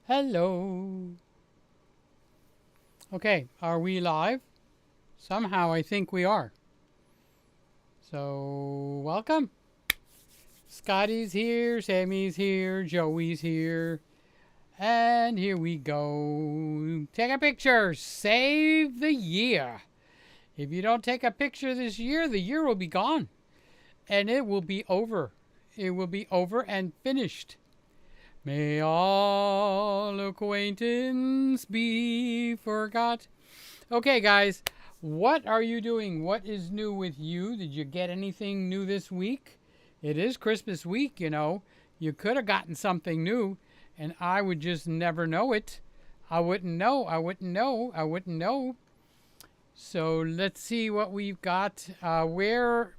Hello. Okay, are we live? Somehow I think we are. So, welcome. Scotty's here, Sammy's here, Joey's here. And here we go. Take a picture. Save the year. If you don't take a picture this year, the year will be gone. And it will be over. It will be over and finished. May all acquaintance be forgot. Okay, guys, what are you doing? What is new with you? Did you get anything new this week? It is Christmas week, you know. You could have gotten something new, and I would just never know it. I wouldn't know. I wouldn't know. I wouldn't know. So let's see what we've got. Where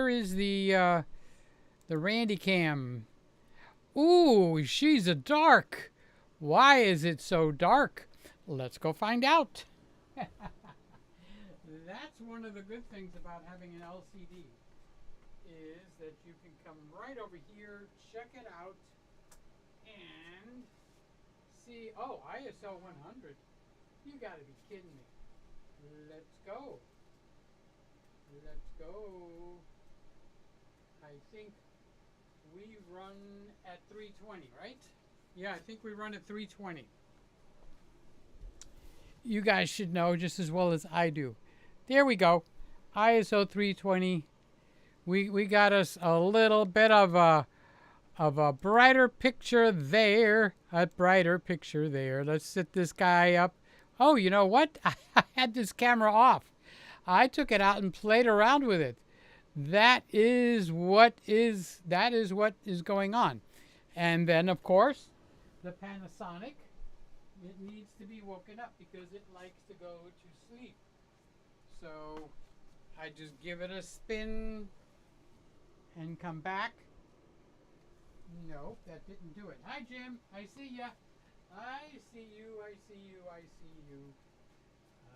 is the Randy Cam? Ooh, she's a dark. Why is it so dark? Let's go find out. That's one of the good things about having an LCD is that you can come right over here, check it out, and see. Oh, ISO 100. You got to be kidding me. Let's go. Let's go. I think we run at 320, right? Yeah, I think we run at 320. You guys should know just as well as I do. There we go. ISO 320. We got us a little bit of a brighter picture there. A brighter picture there. Let's set this guy up. Oh, you know what? I had this camera off. I took it out and played around with it. That is what is going on. And then, of course, the Panasonic, it needs to be woken up because it likes to go to sleep. So I just give it a spin and come back. No, that didn't do it. Hi, Jim. I see ya. I see you. I see you. I see you.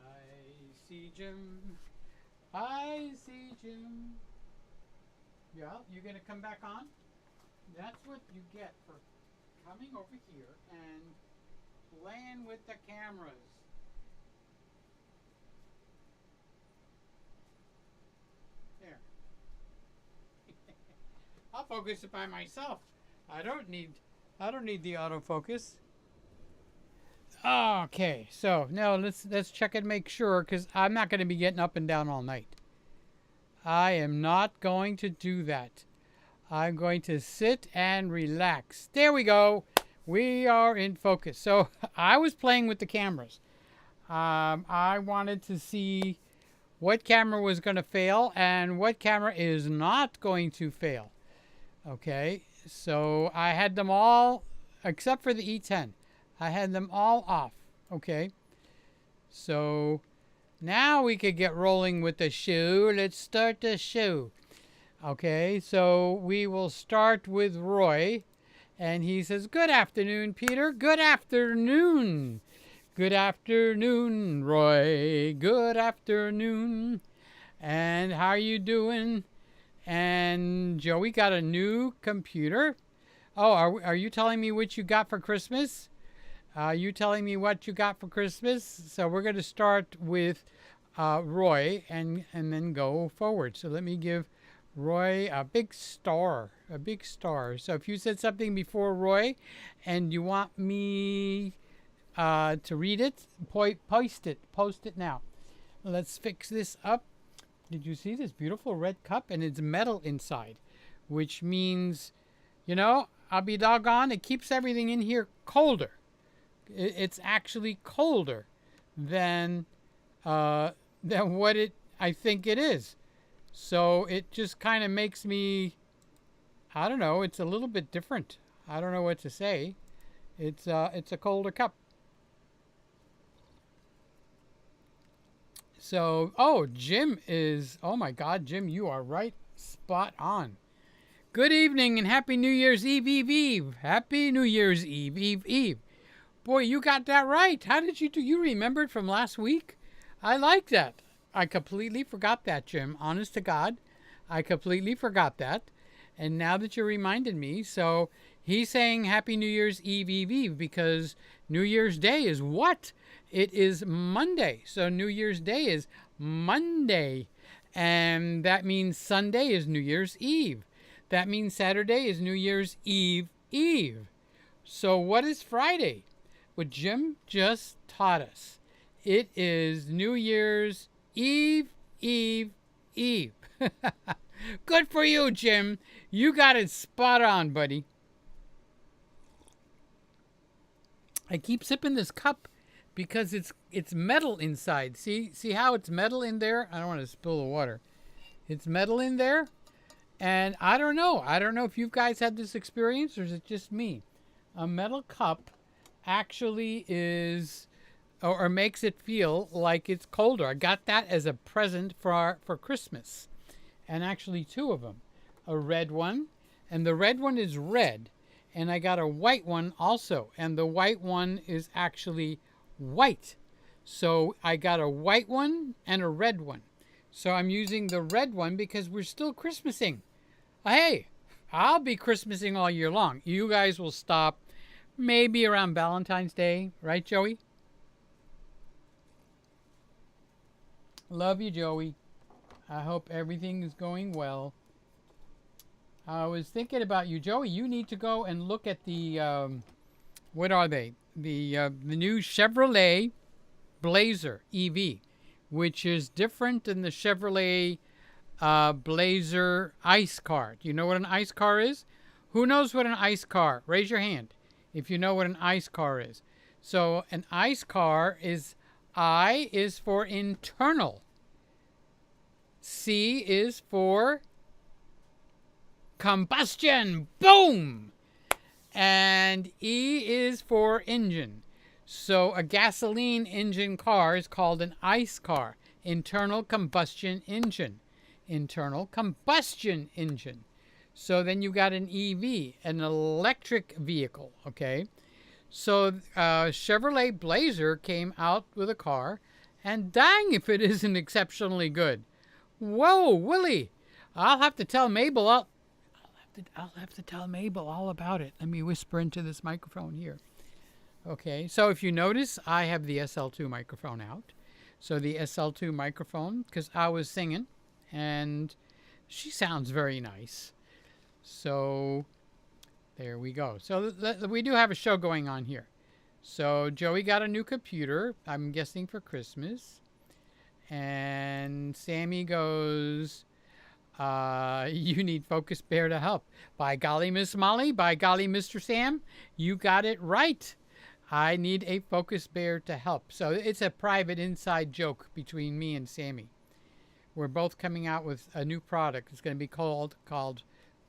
I see Jim. I see Jim. Yeah, you're going to come back on? That's what you get for coming over here and playing with the cameras. There. I'll focus it by myself. I don't need the autofocus. Okay, so now let's check and make sure, because I'm not going to be getting up and down all night. I am not going to do that. I'm going to sit and relax. There we go. We are in focus. So I was playing with the cameras. I wanted to see what camera was going to fail and what camera is not going to fail. Okay, so I had them all, except for the E10. I had them all off. Okay, so now we could get rolling with the show. Let's start the show. Okay, so we will start with Roy. And he says, good afternoon, Peter. Good afternoon. Good afternoon, Roy. Good afternoon. And how are you doing? And Joey got a new computer. Oh, are you telling me what you got for Christmas? Are you telling me what you got for Christmas? So we're going to start with Roy and then go forward. So let me give Roy a big star. A big star. So if you said something before Roy and you want me to read it, post it now. Let's fix this up. Did you see this beautiful red cup? And it's metal inside, which means, you know, I'll be doggone, it keeps everything in here colder. It's actually colder than what I think it is. So it just kind of makes me, I don't know, it's a little bit different. I don't know what to say. It's a colder cup. So, oh, Jim is, oh my God, Jim, you are right spot on. Good evening and Happy New Year's Eve, Eve, Eve. Happy New Year's Eve, Eve, Eve. Boy, you got that right. How did you do? You remembered from last week? I like that. I completely forgot that, Jim. Honest to God, I completely forgot that. And now that you reminded me, so he's saying Happy New Year's Eve, Eve, Eve, because New Year's Day is what? It is Monday. So New Year's Day is Monday. And that means Sunday is New Year's Eve. That means Saturday is New Year's Eve, Eve. So what is Friday? Well, Jim just taught us. It is New Year's Eve, Eve, Eve. Good for you, Jim. You got it spot on, buddy. I keep sipping this cup because it's metal inside. See how it's metal in there? I don't want to spill the water. It's metal in there. And I don't know if you guys had this experience or is it just me? A metal cup actually is or makes it feel like it's colder. I got that as a present for Christmas. And actually 2 of them. A red one, and the red one is red. And I got a white one also, and the white one is actually white. So I got a white one and a red one. So I'm using the red one because we're still Christmasing. Hey, I'll be Christmasing all year long. You guys will stop maybe around Valentine's Day, right, Joey? Love you, Joey. I hope everything is going well. I was thinking about you, Joey. You need to go and look at the, what are they? The new Chevrolet Blazer EV, which is different than the Chevrolet Blazer ice car. Do you know what an ice car is? Who knows what an ice car? Raise your hand if you know what an ice car is. So an ice car is, I is for internal. C is for combustion. Boom! And E is for engine. So a gasoline engine car is called an ICE car. Internal combustion engine. Internal combustion engine. So then you got an EV, an electric vehicle, okay? So Chevrolet Blazer came out with a car, and dang if it isn't exceptionally good. Whoa, Willie! I'll have to tell Mabel. I'll have to tell Mabel all about it. Let me whisper into this microphone here. Okay, so if you notice, I have the SL2 microphone out. So the SL2 microphone, because I was singing, and she sounds very nice. So there we go. So we do have a show going on here. So Joey got a new computer, I'm guessing for Christmas. And Sammy goes, you need Focus Bear to help. By golly, Miss Molly, by golly, Mr. Sam, you got it right. I need a Focus Bear to help. So it's a private inside joke between me and Sammy. We're both coming out with a new product. It's going to be called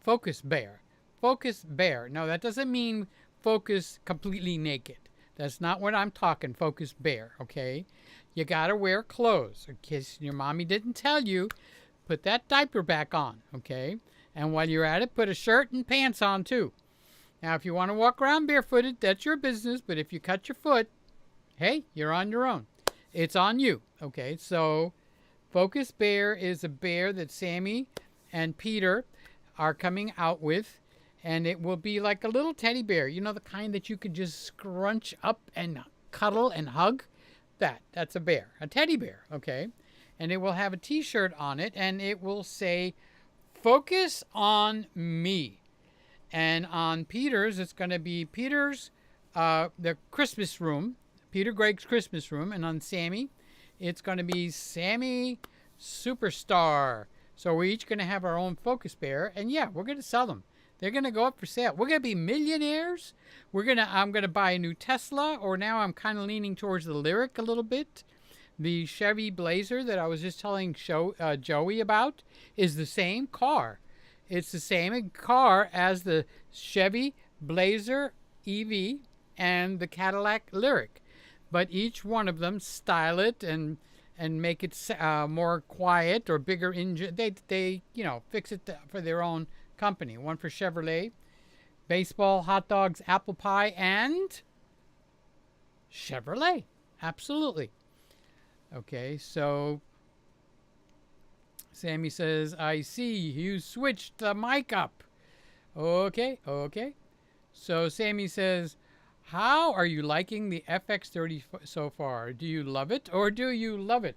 Focus Bear. Focus Bear. No, that doesn't mean focus completely naked. That's not what I'm talking, Focus Bear, okay? You got to wear clothes. In case your mommy didn't tell you, put that diaper back on, okay? And while you're at it, put a shirt and pants on too. Now, if you want to walk around barefooted, that's your business. But if you cut your foot, hey, you're on your own. It's on you, okay? So Focus Bear is a bear that Sammy and Peter are coming out with. And it will be like a little teddy bear. You know, the kind that you could just scrunch up and cuddle and hug? That's a bear, a teddy bear, okay? And it will have a t-shirt on it, and it will say, Focus on Me. And on Peter's, it's going to be Peter's, the Christmas room, Peter Gregg's Christmas room. And on Sammy, it's going to be Sammy Superstar. So we're each going to have our own Focus Bear. And yeah, we're going to sell them. They're going to go up for sale. We're going to be millionaires. I'm going to buy a new Tesla, or now I'm kind of leaning towards the Lyric a little bit. The Chevy Blazer that I was just telling Joey about is the same car. It's the same car as the Chevy Blazer EV and the Cadillac Lyric. But each one of them style it and make it more quiet or bigger engine. They fix it for their own company. One for Chevrolet, baseball, hot dogs, apple pie, and Chevrolet. Absolutely. Okay, so Sammy says, I see you switched the mic up. Okay, okay. So Sammy says, how are you liking the FX30 so far? Do you love it or do you love it?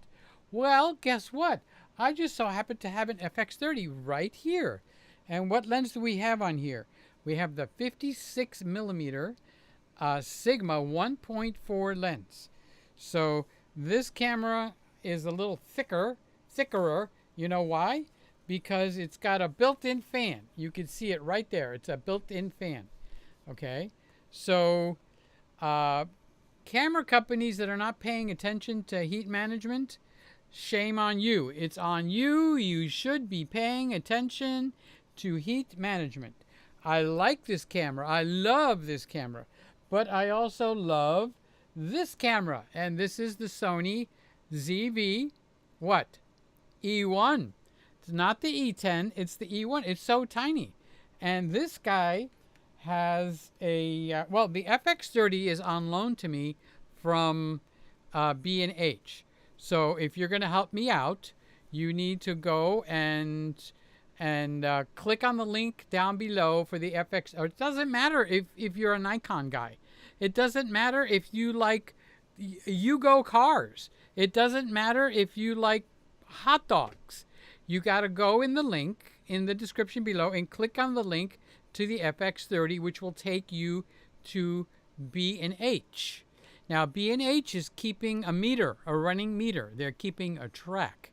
Well, guess what? I just so happen to have an FX30 right here. And what lens do we have on here? We have the 56 millimeter Sigma 1.4 lens. So this camera is a little thickerer. You know why? Because it's got a built-in fan. You can see it right there. It's a built-in fan. Okay, so camera companies that are not paying attention to heat management, shame on you. It's on you. You should be paying attention to heat management. I like this camera. I love this camera. But I also love this camera. And this is the Sony ZV, what? E1. It's not the E10. It's the E1. It's so tiny. And this guy has a, well, the FX30 is on loan to me from B&H. So if you're going to help me out, you need to go and click on the link down below for the FX. Or it doesn't matter if you're a Nikon guy. It doesn't matter if you like Yugo cars. It doesn't matter if you like hot dogs. You got to go in the link in the description below and click on the link to the FX30, which will take you to B&H. Now, B&H is keeping a meter, a running meter. They're keeping a track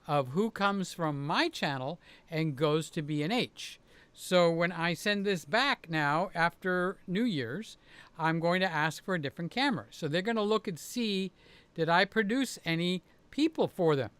of who comes from my channel and goes to B&H. So when I send this back now after New Year's, I'm going to ask for a different camera. So they're going to look and see, did I produce any people for them?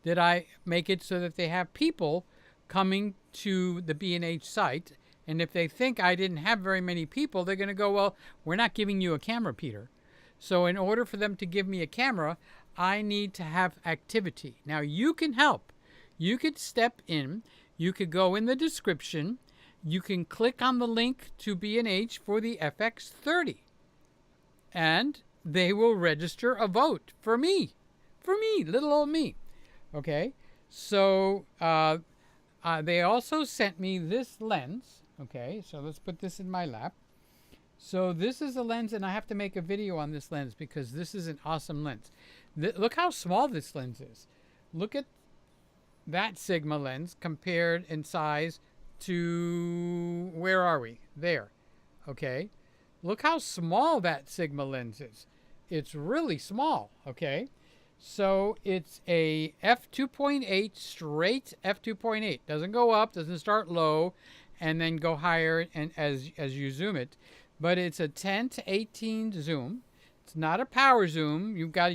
Did I make it so that they have people coming to the B&H site? And if they think I didn't have very many people, they're going to go, well, we're not giving you a camera, Peter. So in order for them to give me a camera, I need to have activity. Now, you can help. You could step in. You could go in the description. You can click on the link to B&H for the FX30. And they will register a vote for me. For me, little old me. Okay? So they also sent me this lens. Okay, so let's put this in my lap. So this is a lens, and I have to make a video on this lens because this is an awesome lens. Look how small this lens is. Look at that Sigma lens compared in size to, where are we? There. Okay. Look how small that Sigma lens is. It's really small. Okay. So it's a f2.8, straight f2.8. Doesn't go up, doesn't start low, and then go higher and as you zoom it. But it's a 10 to 18 zoom. It's not a power zoom. You got to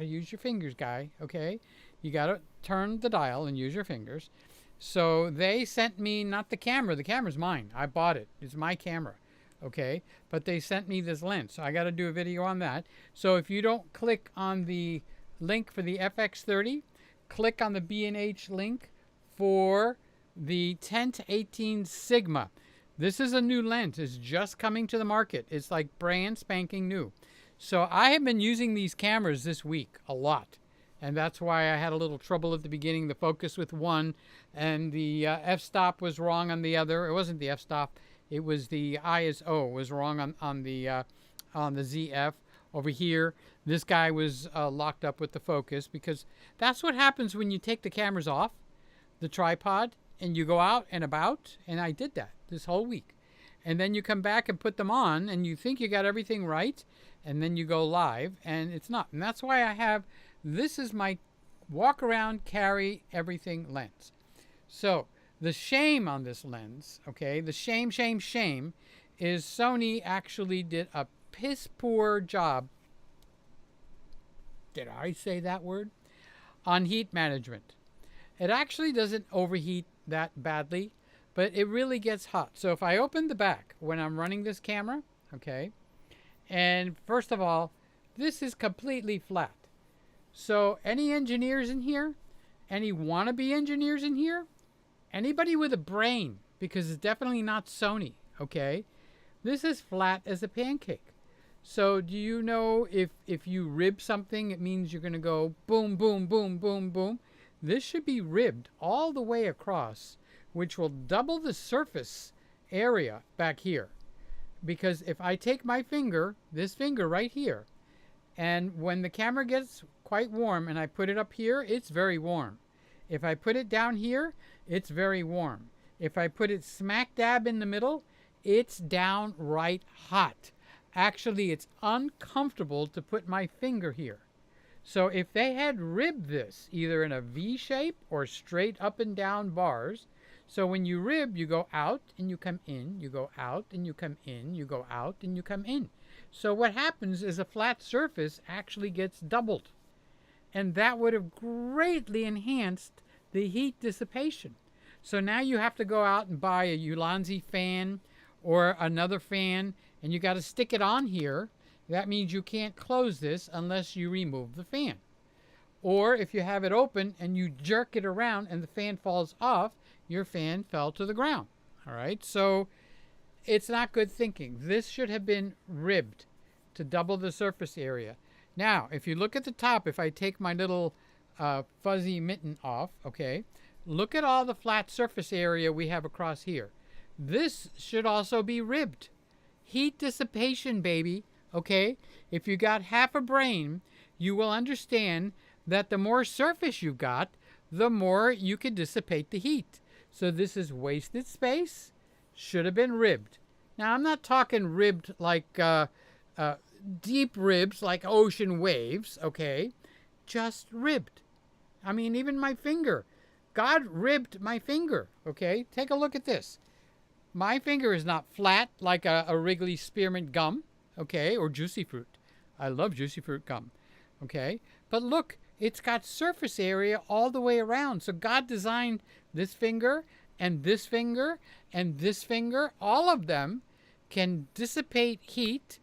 use your fingers, guy. Okay, you got to turn the dial and use your fingers. So they sent me not the camera. The camera's mine. I bought it. It's my camera. Okay, but they sent me this lens, so I got to do a video on that. So if you don't click on the link for the FX30, click on the B&H link for the 10 to 18 Sigma. This is a new lens. It's just coming to the market. It's like brand spanking new. So I have been using these cameras this week a lot. And that's why I had a little trouble at the beginning. The focus with one and the f-stop was wrong on the other. It wasn't the f-stop. It was the ISO was wrong on the ZF. Over here, this guy was locked up with the focus because that's what happens when you take the cameras off the tripod and you go out and about, and I did that this whole week. And then you come back and put them on, and you think you got everything right, and then you go live, and it's not. And that's why I have, this is my walk around, carry everything lens. So the shame on this lens, okay, the shame is Sony actually did a piss poor job. Did I say that word? On heat management. It actually doesn't overheat that badly, but it really gets hot. So if I open the back when I'm running this camera, okay, and first of all, this is completely flat. So any engineers in here, any wannabe engineers in here, anybody with a brain, because it's definitely not Sony, okay, this is flat as a pancake. So do you know if you rib something, it means you're going to go boom, boom, boom, boom, boom. This should be ribbed all the way across, which will double the surface area back here. Because if I take my finger, this finger right here, and when the camera gets quite warm and I put it up here, it's very warm. If I put it down here, it's very warm. If I put it smack dab in the middle, it's downright hot. Actually, it's uncomfortable to put my finger here. So if they had ribbed this either in a V shape or straight up and down bars, so when you rib, you go out and you come in, you go out and you come in, you go out and you come in. So what happens is a flat surface actually gets doubled. And that would have greatly enhanced the heat dissipation. So now you have to go out and buy a Ulanzi fan or another fan, and you got to stick it on here. That means you can't close this unless you remove the fan. Or if you have it open and you jerk it around and the fan falls off, your fan fell to the ground. All right, so it's not good thinking. This should have been ribbed to double the surface area. Now, if you look at the top, if I take my little fuzzy mitten off, okay, look at all the flat surface area we have across here. This should also be ribbed. Heat dissipation, baby, okay? If you got half a brain, you will understand that the more surface you've got, the more you can dissipate the heat. So this is wasted space, should have been ribbed. Now, I'm not talking ribbed like deep ribs like ocean waves, okay? Just ribbed. I mean, even my finger. God ribbed my finger, okay? Take a look at this. My finger is not flat like a Wrigley Spearmint gum, okay, or Juicy Fruit. I love Juicy Fruit gum, okay? But look, it's got surface area all the way around. So God designed this finger and this finger and this finger. All of them can dissipate heat,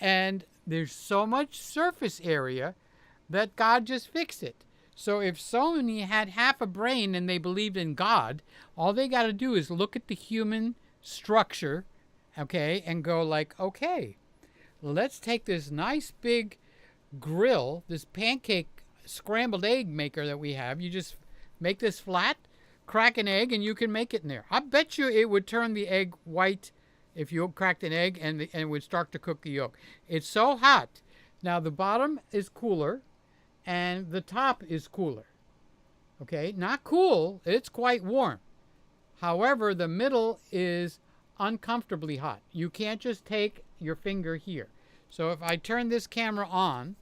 and there's so much surface area that God just fixed it. So if Sony had half a brain and they believed in God, all they got to do is look at the human structure, okay, and go like, okay, let's take this nice big grill, this pancake scrambled egg maker that we have. You just make this flat, crack an egg, and you can make it in there. I bet you it would turn the egg white if you cracked an egg and it would start to cook the yolk. It's so hot. Now the bottom is cooler and the top is cooler. Okay, not cool, it's quite warm. However, the middle is uncomfortably hot. You can't just take your finger here. So if I turn this camera on,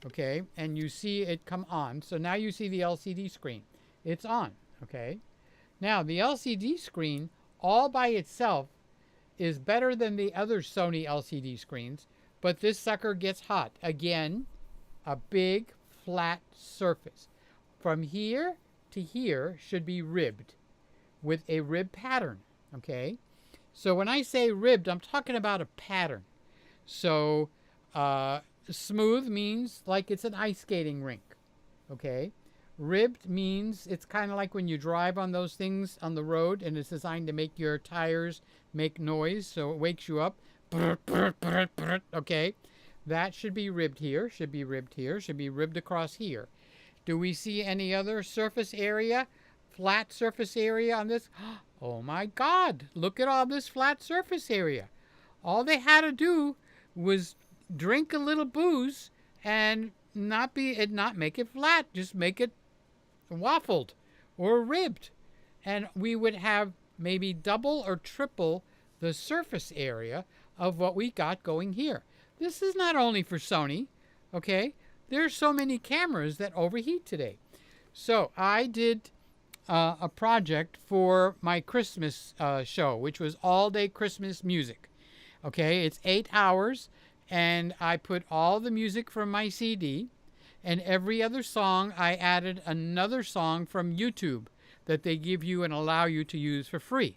okay, and you see it come on, so now you see the LCD screen. It's on, okay? Now, the LCD screen all by itself is better than the other Sony LCD screens, but this sucker gets hot. Again, a big flat surface. From here to here should be ribbed with a rib pattern, okay? So when I say ribbed, I'm talking about a pattern. So smooth means like it's an ice skating rink, okay? Ribbed means it's kind of like when you drive on those things on the road and it's designed to make your tires make noise, so it wakes you up, okay? That should be ribbed here, should be ribbed here, should be ribbed across here. Do we see any other surface area, flat surface area on this? Oh my God, look at all this flat surface area. All they had to do was drink a little booze and not make it flat, just make it waffled or ribbed. And we would have maybe double or triple the surface area of what we got going here. This is not only for Sony, okay? There's so many cameras that overheat today. So I did a project for my Christmas show, which was all-day Christmas music. Okay, it's 8 hours, and I put all the music from my CD, and every other song I added another song from YouTube that they give you and allow you to use for free.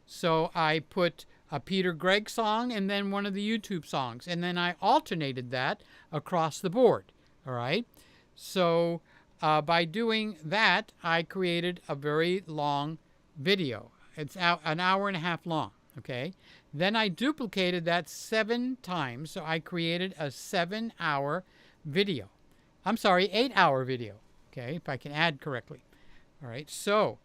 So I put a Peter Gregg song and then one of the YouTube songs, and then I alternated that across the board. All right, so by doing that, I created a very long video. It's an hour and a half long, okay? Then I duplicated that 7 times, so I created a 7-hour video. I'm sorry, 8-hour video, okay, if I can add correctly. All right, so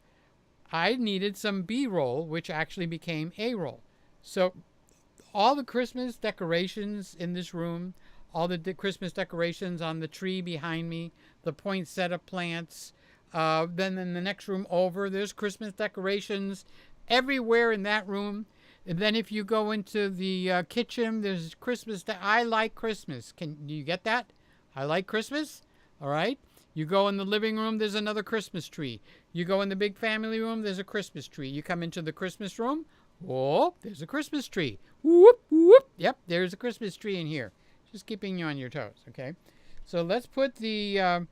I needed some B-roll, which actually became A-roll. So all the Christmas decorations in this room, all the Christmas decorations on the tree behind me, the poinsettia plants. Then in the next room over, there's Christmas decorations everywhere in that room. And then if you go into the kitchen, there's Christmas. I like Christmas. Do you get that? I like Christmas. All right. You go in the living room, there's another Christmas tree. You go in the big family room, there's a Christmas tree. You come into the Christmas room, oh, there's a Christmas tree. Whoop, whoop. Yep, there's a Christmas tree in here. Just keeping you on your toes, okay? So let's put the air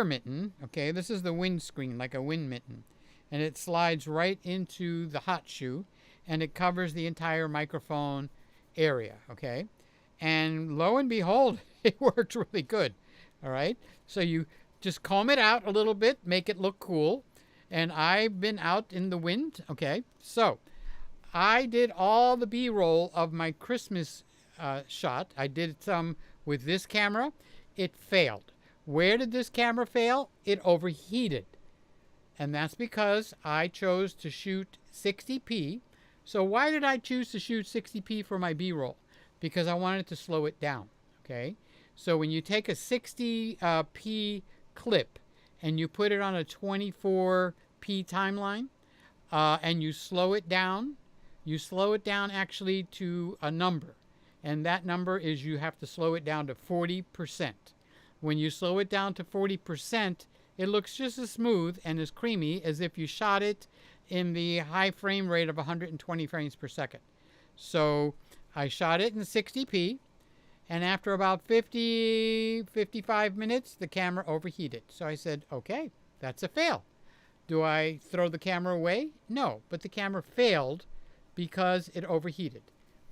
mitten, okay? This is the wind screen, like a wind mitten. And it slides right into the hot shoe, and it covers the entire microphone area, okay? And lo and behold, it works really good, all right? So you just comb it out a little bit, make it look cool. And I've been out in the wind, okay? So I did all the B-roll of my Christmas shot. I did some with this camera. It failed. Where did this camera fail? It overheated. And that's because I chose to shoot 60p. So why did I choose to shoot 60p for my B-roll? Because I wanted to slow it down, okay? So when you take a 60p clip and you put it on a 24p timeline and you slow it down actually to a number. And that number is you have to slow it down to 40%. When you slow it down to 40%, it looks just as smooth and as creamy as if you shot it in the high frame rate of 120 frames per second. So I shot it in 60p, and after about 55 minutes, the camera overheated. So I said, okay, that's a fail. Do I throw the camera away? No, but the camera failed because it overheated.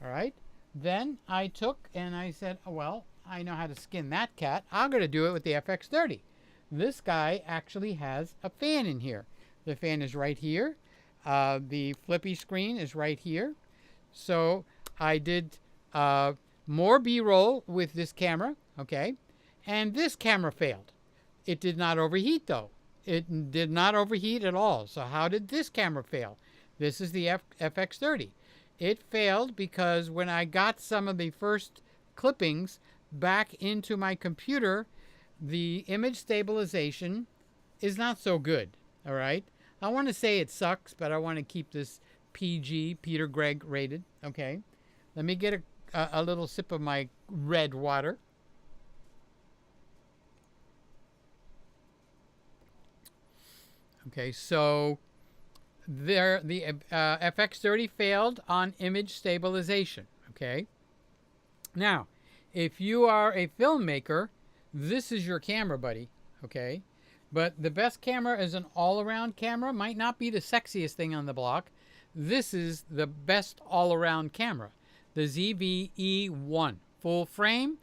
All right? Then I took and I said, oh, well, I know how to skin that cat. I'm going to do it with the FX30. This guy actually has a fan in here. The fan is right here. The flippy screen is right here. So I did more B-roll with this camera, okay? And this camera failed. It did not overheat, though. It did not overheat at all. So how did this camera fail? This is the FX30. It failed because when I got some of the first clippings back into my computer, the image stabilization is not so good, all right? I want to say it sucks, but I want to keep this PG, Peter Gregg rated, okay? Let me get a little sip of my red water. Okay, so there the FX30 failed on image stabilization, okay? Now, if you are a filmmaker, this is your camera, buddy, okay? But the best camera is an all-around camera. Might not be the sexiest thing on the block. This is the best all-around camera. The ZV-E1. Full frame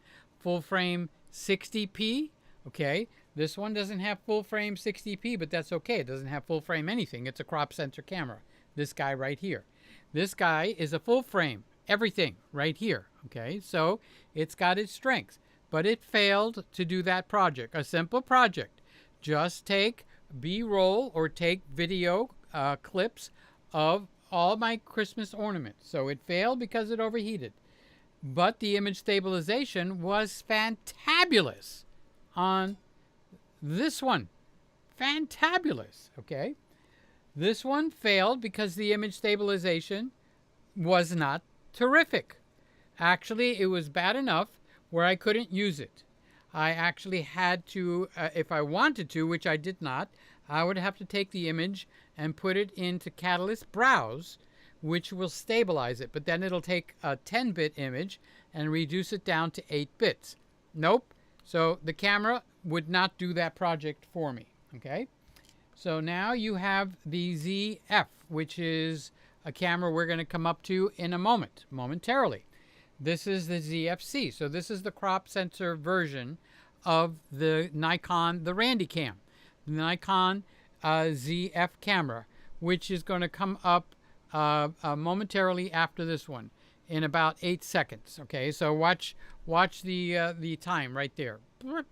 60p, okay? This one doesn't have full frame 60p, but that's okay. It doesn't have full frame anything. It's a crop sensor camera. This guy right here. This guy is a full frame. Everything right here, okay? So it's got its strengths. But it failed to do that project. A simple project. Just take B-roll or take video clips of all my Christmas ornaments. So it failed because it overheated. But the image stabilization was fantabulous on this one. Fantabulous, okay? This one failed because the image stabilization was not terrific. Actually, it was bad enough where I couldn't use it. I actually had to, if I wanted to, which I did not, I would have to take the image and put it into Catalyst Browse, which will stabilize it. But then it'll take a 10-bit image and reduce it down to 8 bits. Nope. So the camera would not do that project for me. Okay. So now you have the ZF, which is a camera we're going to come up to in a moment, momentarily. This is the ZFC. So this is the crop sensor version of the Nikon, the Randycam, the Nikon ZF camera, which is going to come up momentarily after this one in about 8 seconds. Okay, so watch the time right there,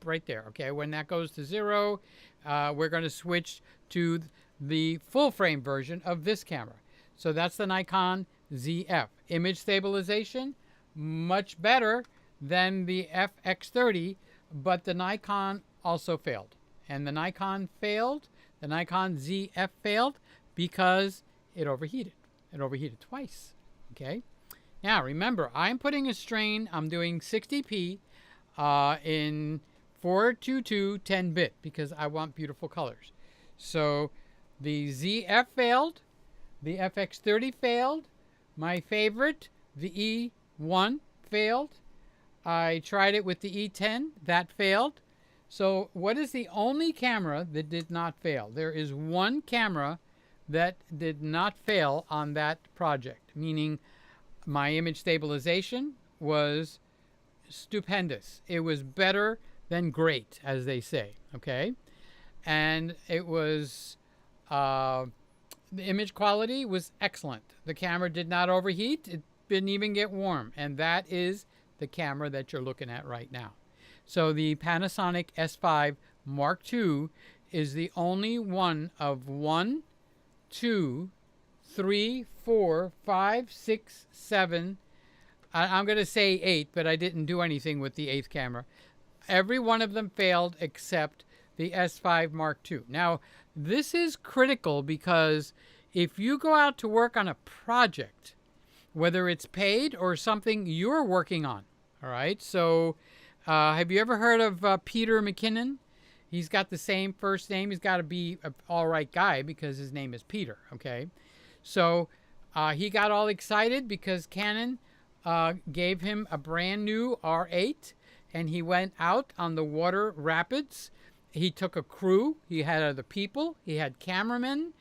right there. Okay, when that goes to 0, we're going to switch to the full frame version of this camera. So that's the Nikon ZF. Image stabilization, much better than the FX30, but the Nikon also failed. And the Nikon failed, the Nikon ZF failed because it overheated. It overheated twice, okay? Now, remember, I'm putting a strain, I'm doing 60p in 422 10-bit because I want beautiful colors. So the ZF failed, the FX30 failed, my favorite, the E1 failed. I tried it with the E10, that failed. So what is the only camera that did not fail? There is one camera that did not fail on that project, meaning my image stabilization was stupendous. It was better than great, as they say, okay? And it was, the image quality was excellent. The camera did not overheat. It didn't even get warm. And that is the camera that you're looking at right now. So the Panasonic S5 Mark II is the only one of 1, 2, 3, 4, 5, 6, 7. I'm going to say 8, but I didn't do anything with the 8th camera. Every one of them failed except the S5 Mark II. Now, this is critical because if you go out to work on a project, whether it's paid or something you're working on, all right? So have you ever heard of Peter McKinnon? He's got the same first name. He's got to be an all right guy because his name is Peter, okay? So he got all excited because Canon gave him a brand new R8, and he went out on the water rapids. He took a crew. He had other people. He had cameramen,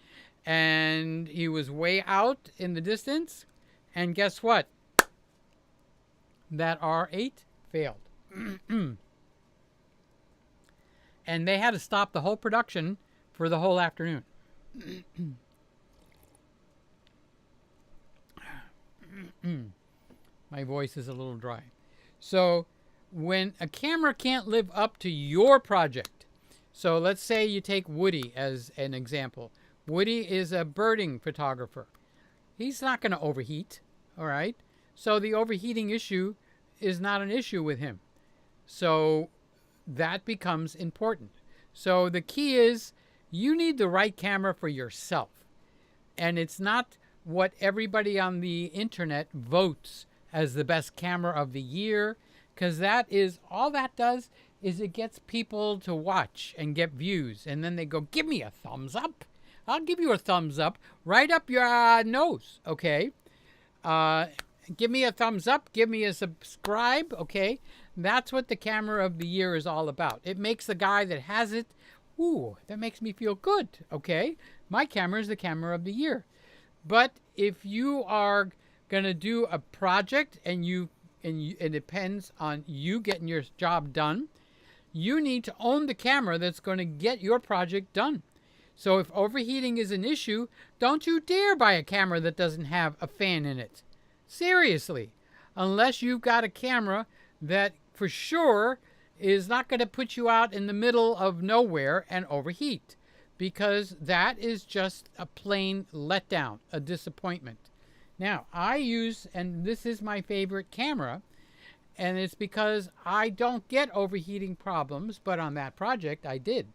and he was way out in the distance. And guess what? That R8 failed. And they had to stop the whole production for the whole afternoon. My voice is a little dry. So when a camera can't live up to your project, so let's say you take Woody as an example. Woody is a birding photographer. He's not going to overheat, all right? So the overheating issue is not an issue with him. So that becomes important. So the key is you need the right camera for yourself. And it's not what everybody on the internet votes as the best camera of the year, because that is, all that does is it gets people to watch and get views. And then they go, give me a thumbs up. I'll give you a thumbs up right up your nose, okay? Give me a thumbs up. Give me a subscribe, okay? That's what the camera of the year is all about. It makes the guy that has it, ooh, that makes me feel good, okay? My camera is the camera of the year. But if you are going to do a project and it depends on you getting your job done, you need to own the camera that's going to get your project done. So if overheating is an issue, don't you dare buy a camera that doesn't have a fan in it. Seriously. Unless you've got a camera that for sure is not going to put you out in the middle of nowhere and overheat. Because that is just a plain letdown, a disappointment. Now, I use, and this is my favorite camera, and it's because I don't get overheating problems, but on that project I did.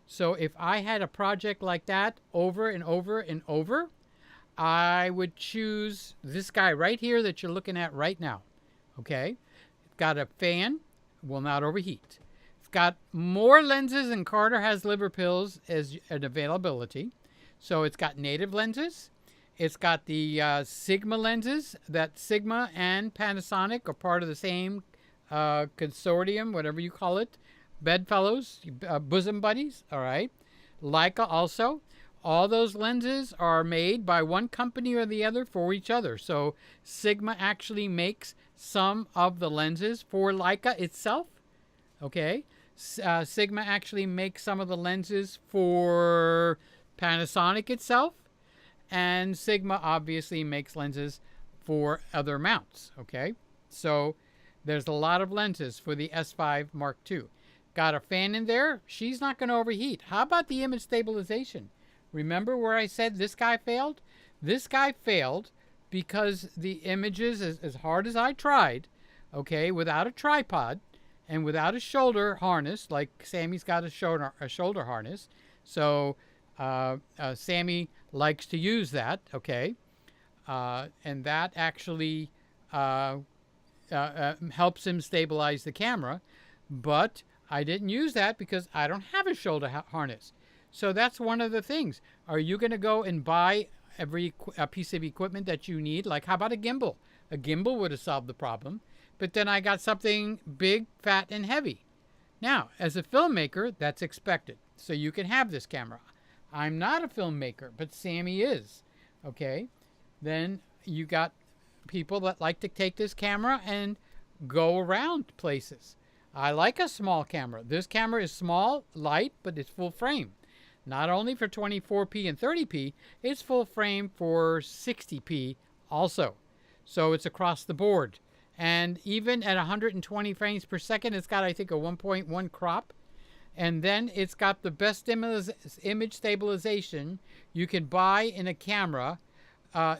So if I had a project like that over and over and over, I would choose this guy right here that you're looking at right now. Okay? It's got a fan, will not overheat. It's got more lenses than Carter has liver pills as an availability. So it's got native lenses. It's got the Sigma lenses that Sigma and Panasonic are part of the same consortium, whatever you call it. Bedfellows, bosom buddies, all right. Leica also. All those lenses are made by one company or the other for each other. So Sigma actually makes some of the lenses for Leica itself, okay. Sigma actually makes some of the lenses for Panasonic itself. And Sigma obviously makes lenses for other mounts, okay. So there's a lot of lenses for the S5 Mark II. got a fan in there, she's not going to overheat. How about the image stabilization? Remember where I said this guy failed? This guy failed because the images, as hard as I tried, okay, without a tripod and without a shoulder harness, like Sammy's got a shoulder harness, so Sammy likes to use that, okay, and that actually helps him stabilize the camera, but I didn't use that because I don't have a shoulder harness. So that's one of the things. Are you going to go and buy every piece of equipment that you need? Like, how about a gimbal? A gimbal would have solved the problem. But then I got something big, fat, and heavy. Now, as a filmmaker, that's expected. So you can have this camera. I'm not a filmmaker, but Sammy is. Okay? Then you got people that like to take this camera and go around places. I like a small camera. This camera is small, light, but it's full frame. Not only for 24p and 30p, it's full frame for 60p also. So it's across the board. And even at 120 frames per second, it's got, I think, a 1.1 crop. And then it's got the best image stabilization you can buy in a camera,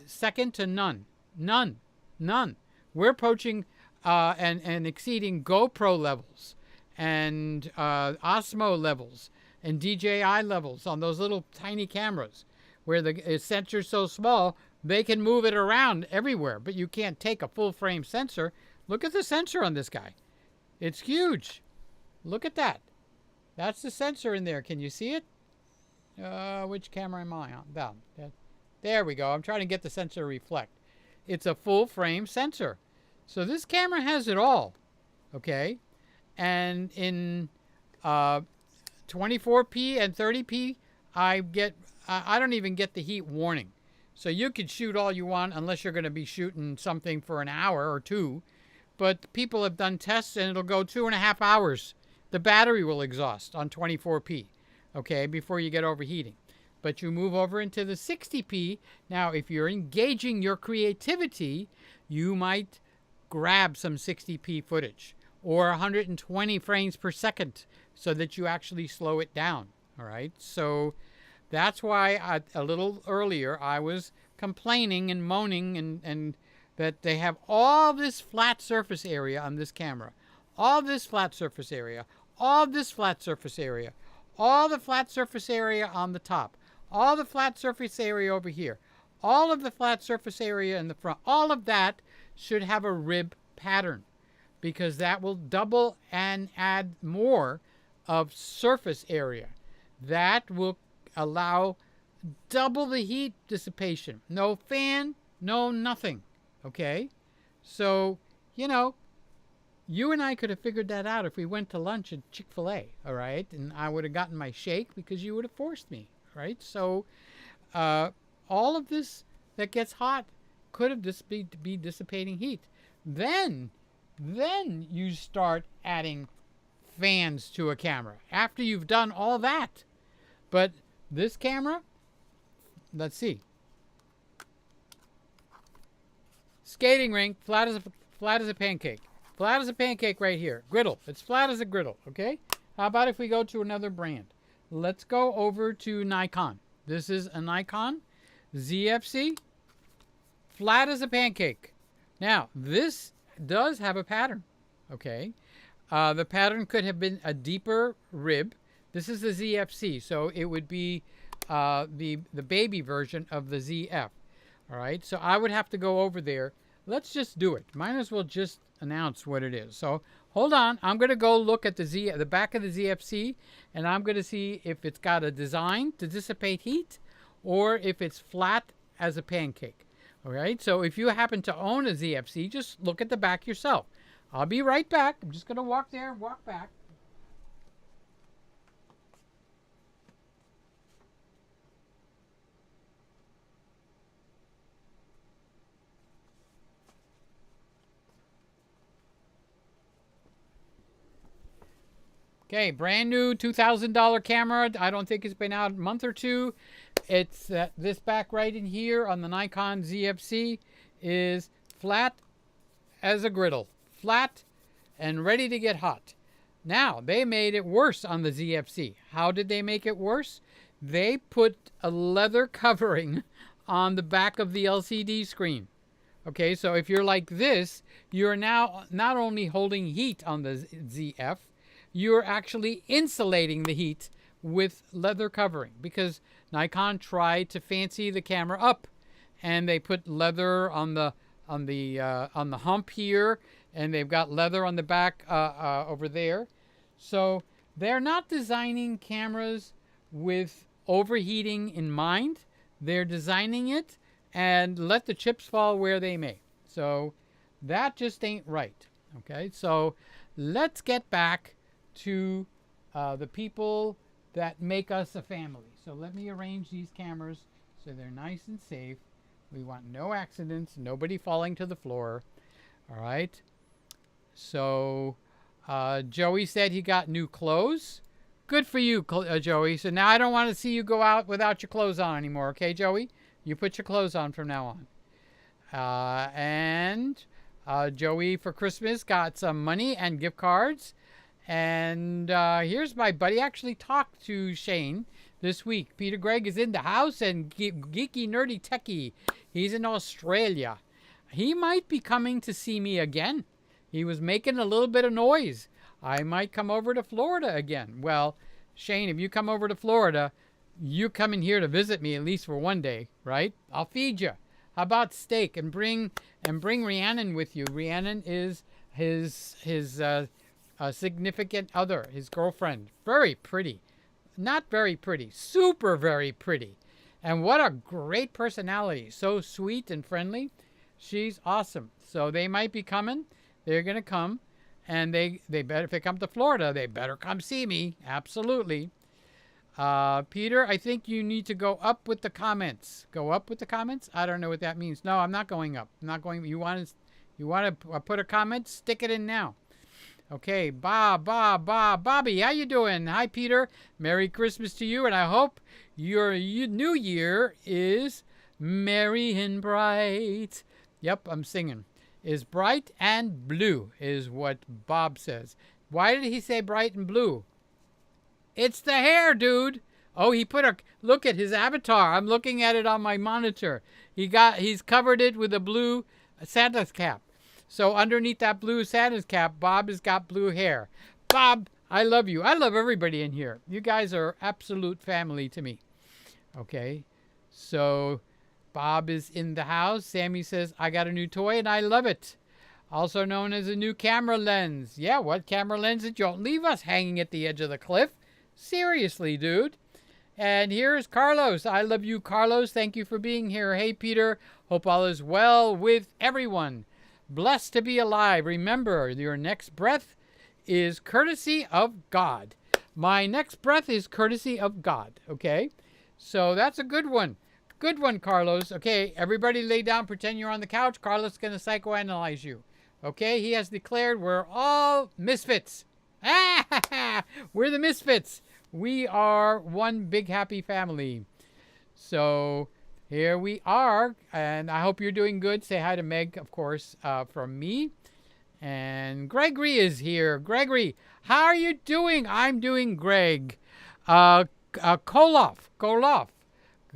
second to none. None. We're approaching and exceeding GoPro levels and Osmo levels and DJI levels on those little tiny cameras where the sensor's so small they can move it around everywhere, but you can't take a full frame sensor. Look at the sensor on this guy. It's huge. Look at that. That's the sensor in there. Can you see it? Which camera am I on? Down. There we go. I'm trying to get the sensor to reflect. It's a full frame sensor. So this camera has it all. Okay? And in 24p and 30p, I don't even get the heat warning. So you could shoot all you want unless you're going to be shooting something for an hour or two. But people have done tests and it'll go 2.5 hours. The battery will exhaust on 24p, okay, before you get overheating. But you move over into the 60p. Now, if you're engaging your creativity, you might grab some 60p footage or 120 frames per second so that you actually slow it down, all right? So that's why a little earlier I was complaining and moaning and that they have all this flat surface area on this camera, all this flat surface area, all this flat surface area, all the flat surface area on the top, all the flat surface area over here, all of the flat surface area in the front. All of that should have a rib pattern because that will double and add more of surface area. That will allow double the heat dissipation. No fan, no nothing. Okay? So, you know, you and I could have figured that out if we went to lunch at Chick-fil-A, all right? And I would have gotten my shake because you would have forced me, right? So all of this that gets hot could have just be dissipating heat. Then you start adding fans to a camera after you've done all that. But this camera, let's see. Skating rink, flat as a pancake. Flat as a pancake right here. Griddle. It's flat as a griddle, okay? How about if we go to another brand? Let's go over to Nikon. This is a Nikon ZFC. Flat as a pancake. Now, this does have a pattern, okay? The pattern could have been a deeper rib. This is the ZFC, so it would be the baby version of the ZF, all right? So I would have to go over there. Let's just do it. Might as well just announce what it is. So hold on. I'm going to go look at the back of the ZFC, and I'm going to see if it's got a design to dissipate heat or if it's flat as a pancake. All right. So if you happen to own a ZFC, just look at the back yourself. I'll be right back. I'm just going to walk there and walk back. Okay, brand new $2,000 camera. I don't think it's been out a month or two. It's this back right in here on the Nikon ZFC is flat as a griddle. Flat and ready to get hot. Now, they made it worse on the ZFC. How did they make it worse? They put a leather covering on the back of the LCD screen. Okay, so if you're like this, you're now not only holding heat on the ZF, you're actually insulating the heat with leather covering, because Nikon tried to fancy the camera up, and they put leather on the hump here, and they've got leather on the back over there. So they're not designing cameras with overheating in mind. They're designing it and let the chips fall where they may. So that just ain't right. Okay, so let's get back to the people that make us a family. So let me arrange these cameras so they're nice and safe. We want no accidents, nobody falling to the floor. All right. So Joey said he got new clothes. Good for you, Joey. So now I don't want to see you go out without your clothes on anymore. Okay, Joey? You put your clothes on from now on. And Joey for Christmas got some money and gift cards. And here's my buddy. I actually talked to Shane this week. Peter Gregg is in the house, and Geeky Nerdy Techie. He's in Australia. He might be coming to see me again. He was making a little bit of noise. I might come over to Florida again. Well, Shane, if you come over to Florida, you come in here to visit me at least for one day, right? I'll feed you. How about steak? And bring Rhiannon with you. Rhiannon is his significant other, his girlfriend. Very pretty. Not very pretty. Super very pretty. And what a great personality. So sweet and friendly. She's awesome. So they might be coming. They're going to come. And they better, if they come to Florida, they better come see me. Absolutely. Peter, I think you need to go up with the comments. Go up with the comments? I don't know what that means. No, I'm not going up. I'm not going. You want to put a comment? Stick it in now. Okay, Bobby, how you doing? Hi, Peter. Merry Christmas to you, and I hope your new year is merry and bright. Yep, I'm singing. Is bright and blue is what Bob says. Why did he say bright and blue? It's the hair, dude. Oh, he put a look at his avatar. I'm looking at it on my monitor. He's covered it with a blue Santa's cap. So underneath that blue Santa's cap, Bob has got blue hair. Bob, I love you. I love everybody in here. You guys are absolute family to me. Okay, so Bob is in the house. Sammy says, I got a new toy and I love it. Also known as a new camera lens. Yeah, what camera lens did you? Don't leave us hanging at the edge of the cliff. Seriously, dude. And here's Carlos. I love you, Carlos. Thank you for being here. Hey, Peter. Hope all is well with everyone. Blessed to be alive. Remember, your next breath is courtesy of God. My next breath is courtesy of God. Okay? So that's a good one. Good one, Carlos. Okay, everybody lay down, pretend you're on the couch. Carlos is going to psychoanalyze you. Okay, he has declared we're all misfits. We're the misfits. We are one big happy family. So here we are, and I hope you're doing good. Say hi to Meg, of course, from me. And Gregory is here. Gregory, how are you doing? I'm doing Gregg. Koloff.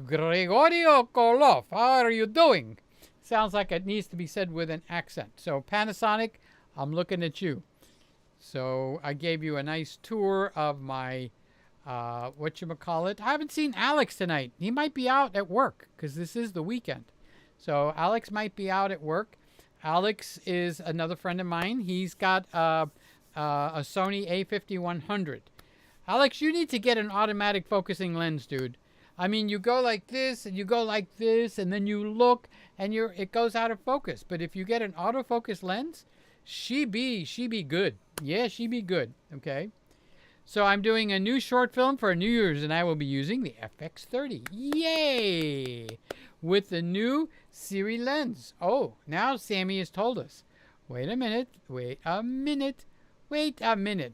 Gregorio Koloff, how are you doing? Sounds like it needs to be said with an accent. So Panasonic, I'm looking at you. So I gave you a nice tour of my, whatchamacallit. I haven't seen Alex tonight. He might be out at work because this is the weekend. So Alex might be out at work. Alex is another friend of mine. He's got a Sony A5100. Alex, you need to get an automatic focusing lens, dude. I mean, you go like this, and you go like this, and then you look, and it goes out of focus. But if you get an autofocus lens, she be good. Yeah, she be good. Okay. So I'm doing a new short film for New Year's, and I will be using the FX30. Yay! With the new Siri lens. Oh, now Sammy has told us. Wait a minute.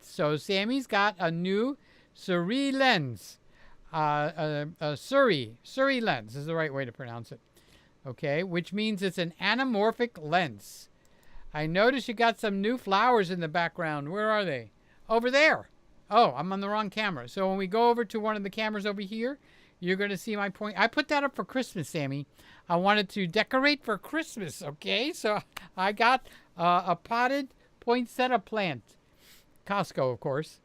So Sammy's got a new Siri lens. Suri lens is the right way to pronounce it. Okay, which means it's an anamorphic lens. I notice you got some new flowers in the background. Where are they? Over there. Oh, I'm on the wrong camera. So when we go over to one of the cameras over here, you're going to see my point. I put that up for Christmas, Sammy. I wanted to decorate for Christmas, okay? So I got a potted poinsettia plant. Costco, of course.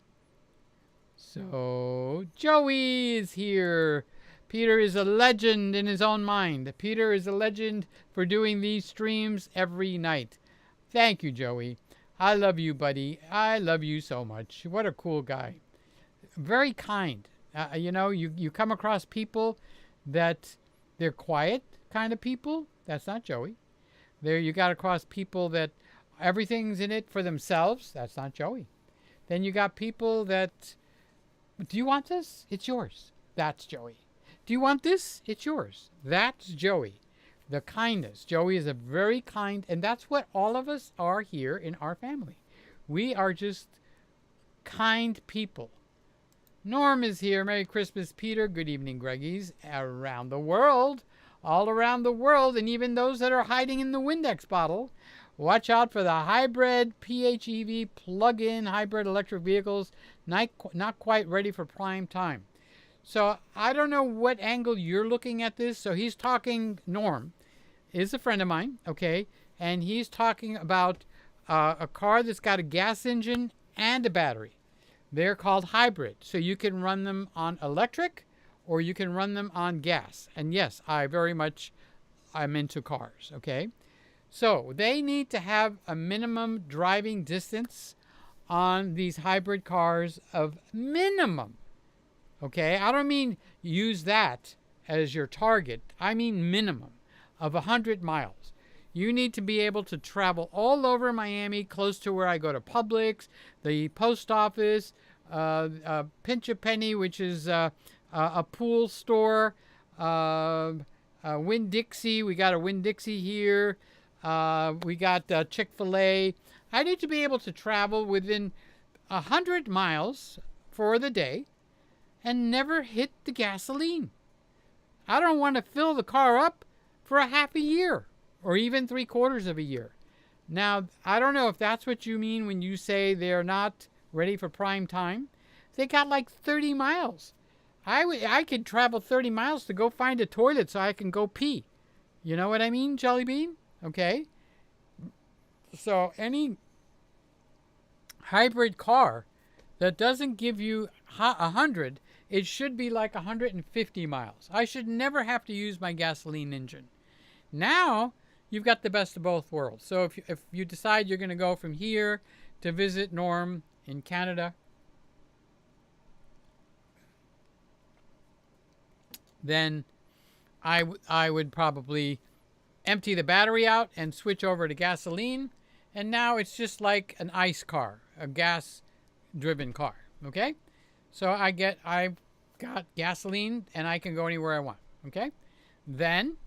So Joey is here. Peter is a legend in his own mind. Peter is a legend for doing these streams every night. Thank you, Joey. I love you, buddy. I love you so much. What a cool guy. Very kind. You know, you come across people that they're quiet kind of people. That's not Joey. There you got across people that everything's in it for themselves. That's not Joey. Then you got people that, do you want this? It's yours. That's Joey. Do you want this? It's yours. That's Joey. The kindness. Joey is a very kind, and that's what all of us are here in our family. We are just kind people. Norm is here. Merry Christmas, Peter. Good evening, Greggies. Around the world. All around the world, and even those that are hiding in the Windex bottle. Watch out for the hybrid PHEV plug-in hybrid electric vehicles. Not quite ready for prime time. So I don't know what angle you're looking at this. So he's talking, Norm is a friend of mine, okay? And he's talking about a car that's got a gas engine and a battery. They're called hybrid. So you can run them on electric or you can run them on gas. And yes, I'm into cars, okay? So they need to have a minimum driving distance on these hybrid cars of minimum, okay? I don't mean use that as your target. I mean minimum of 100 miles. You need to be able to travel all over Miami, close to where I go to Publix, the post office, Pinch a Penny, which is a pool store, Winn-Dixie. We got a Winn-Dixie here. We got Chick-fil-A. I need to be able to travel within 100 miles for the day and never hit the gasoline. I don't want to fill the car up for a half a year or even 3/4 of a year. Now, I don't know if that's what you mean when you say they're not ready for prime time. They got like 30 miles. I could travel 30 miles to go find a toilet so I can go pee. You know what I mean, Jelly Bean? Okay. So any hybrid car that doesn't give you 100, it should be like 150 miles. I should never have to use my gasoline engine. Now, you've got the best of both worlds. So if you decide you're going to go from here to visit Norm in Canada, then I would probably empty the battery out and switch over to gasoline. And now it's just like an ICE car, a gas-driven car, okay? So I've got gasoline and I can go anywhere I want, okay? Then,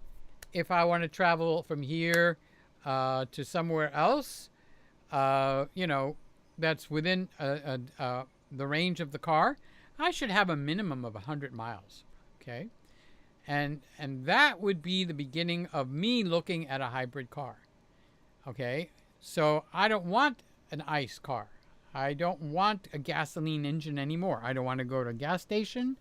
if I want to travel from here to somewhere else, you know, that's within the range of the car, I should have a minimum of 100 miles, okay? And that would be the beginning of me looking at a hybrid car, okay? So I don't want an ICE car. I don't want a gasoline engine anymore. I don't want to go to a gas station.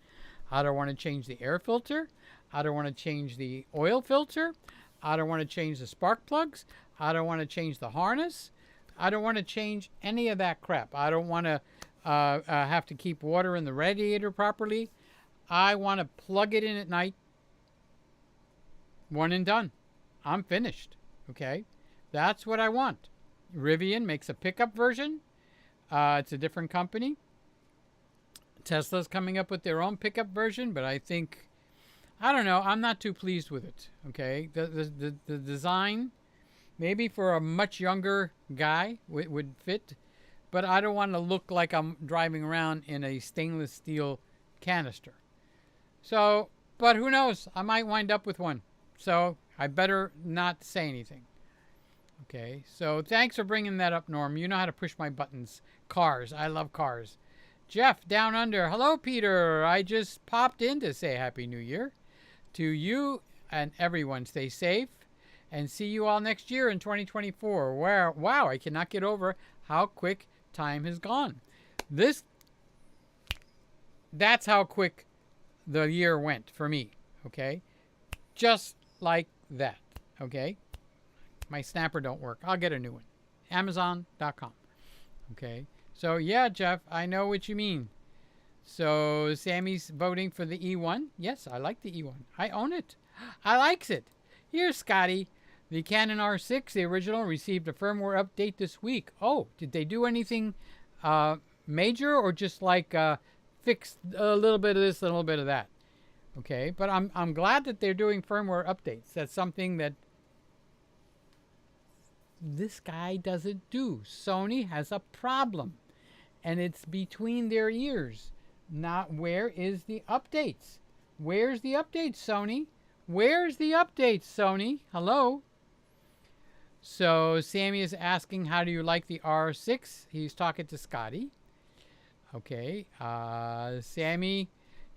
I don't want to change the air filter. I don't want to change the oil filter. I don't want to change the spark plugs. I don't want to change the harness. I don't want to change any of that crap. I don't want to have to keep water in the radiator properly. I want to plug it in at night. One and done. I'm finished. Okay? That's what I want. Rivian makes a pickup version. It's a different company. Tesla's coming up with their own pickup version, but I think, I don't know, I'm not too pleased with it. Okay? The design, maybe for a much younger guy, would fit, but I don't want to look like I'm driving around in a stainless steel canister. So, but who knows? I might wind up with one. So I better not say anything. Okay, so thanks for bringing that up, Norm. You know how to push my buttons. Cars. I love cars. Jeff, down under. Hello, Peter. I just popped in to say Happy New Year to you and everyone. Stay safe and see you all next year in 2024. Wow, I cannot get over how quick time has gone. This, that's how quick the year went for me, okay? Just like that, okay? My snapper don't work. I'll get a new one. Amazon.com, okay? So, yeah, Jeff, I know what you mean. So, Sammy's voting for the E1. Yes, I like the E1. I own it. I likes it. Here's Scotty. The Canon R6, the original, received a firmware update this week. Oh, did they do anything major or just like fix a little bit of this, a little bit of that? Okay, but I'm glad that they're doing firmware updates. That's something that this guy doesn't do. Sony has a problem, and it's between their ears. Not where is the updates? Where's the updates, Sony? Where's the updates, Sony? Hello? So Sammy is asking, how do you like the R6? He's talking to Scotty. Okay. Sammy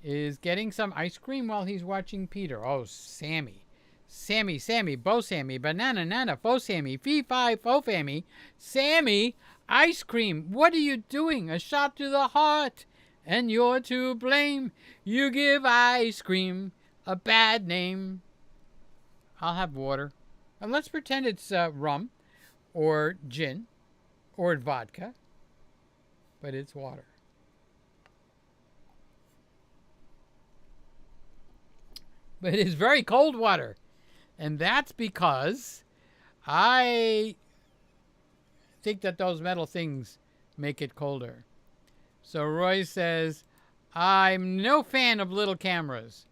is getting some ice cream while he's watching Peter. Oh, Sammy. Sammy, Bo Sammy, Banana Nana, Fo Sammy, Fee Fi Fo Fammy. Sammy, ice cream. What are you doing? A shot to the heart. And you're to blame. You give ice cream a bad name. I'll have water. And let's pretend it's rum or gin or vodka, but it's water. But it is very cold water. And that's because I think that those metal things make it colder. So Roy says, I'm no fan of little cameras.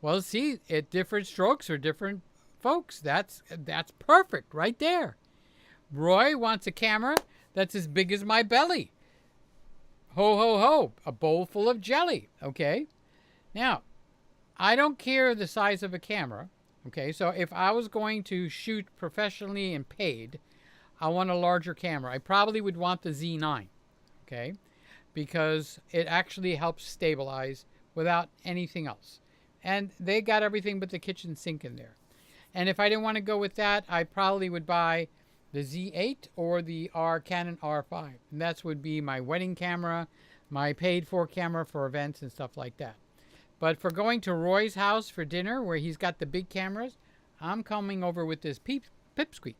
Well, see, at different strokes for different folks. That's perfect right there. Roy wants a camera that's as big as my belly. Ho, ho, ho. A bowl full of jelly. Okay. Now, I don't care the size of a camera. Okay. So if I was going to shoot professionally and paid, I want a larger camera. I probably would want the Z9. Okay. Because it actually helps stabilize without anything else. And they got everything but the kitchen sink in there. And if I didn't want to go with that, I probably would buy the Z8 or the Canon R5. And that would be my wedding camera, my paid-for camera for events and stuff like that. But for going to Roy's house for dinner, where he's got the big cameras, I'm coming over with this pipsqueak.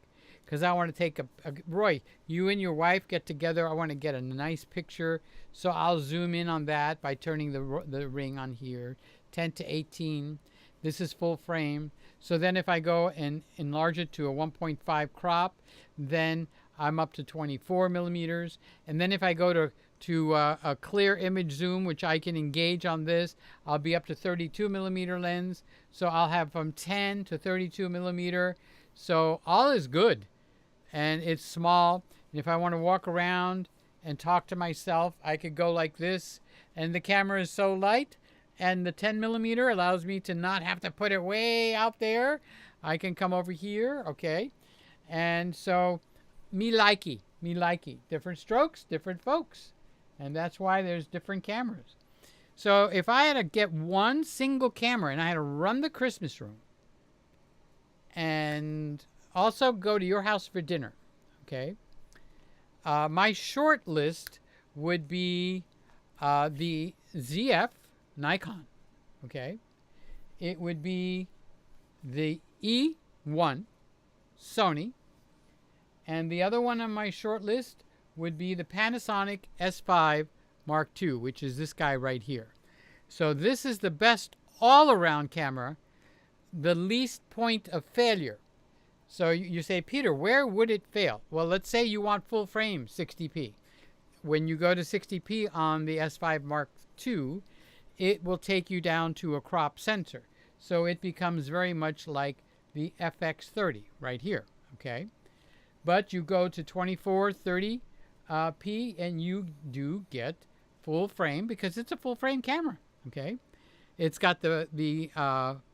Because I want to take Roy, you and your wife get together. I want to get a nice picture. So I'll zoom in on that by turning the ring on here. 10 to 18. This is full frame. So then if I go and enlarge it to a 1.5 crop, then I'm up to 24 millimeters. And then if I go to a clear image zoom, which I can engage on this, I'll be up to 32 millimeter lens. So I'll have from 10 to 32 millimeter. So all is good. And it's small. And if I want to walk around and talk to myself, I could go like this. And the camera is so light. And the 10 millimeter allows me to not have to put it way out there. I can come over here, okay? And so, me likey. Different strokes, different folks. And that's why there's different cameras. So, if I had to get one single camera and I had to run the Christmas room and also go to your house for dinner, okay? My short list would be the ZF Nikon, okay? It would be the E1 Sony, and the other one on my short list would be the Panasonic S5 Mark II, which is this guy right here. So this is the best all-around camera, the least point of failure. So you say, Peter, where would it fail? Well, let's say you want full frame 60p. When you go to 60p on the S5 Mark II, it will take you down to a crop sensor. So it becomes very much like the FX30 right here, okay? But you go to 2430p and you do get full frame because it's a full frame camera, okay? It's got the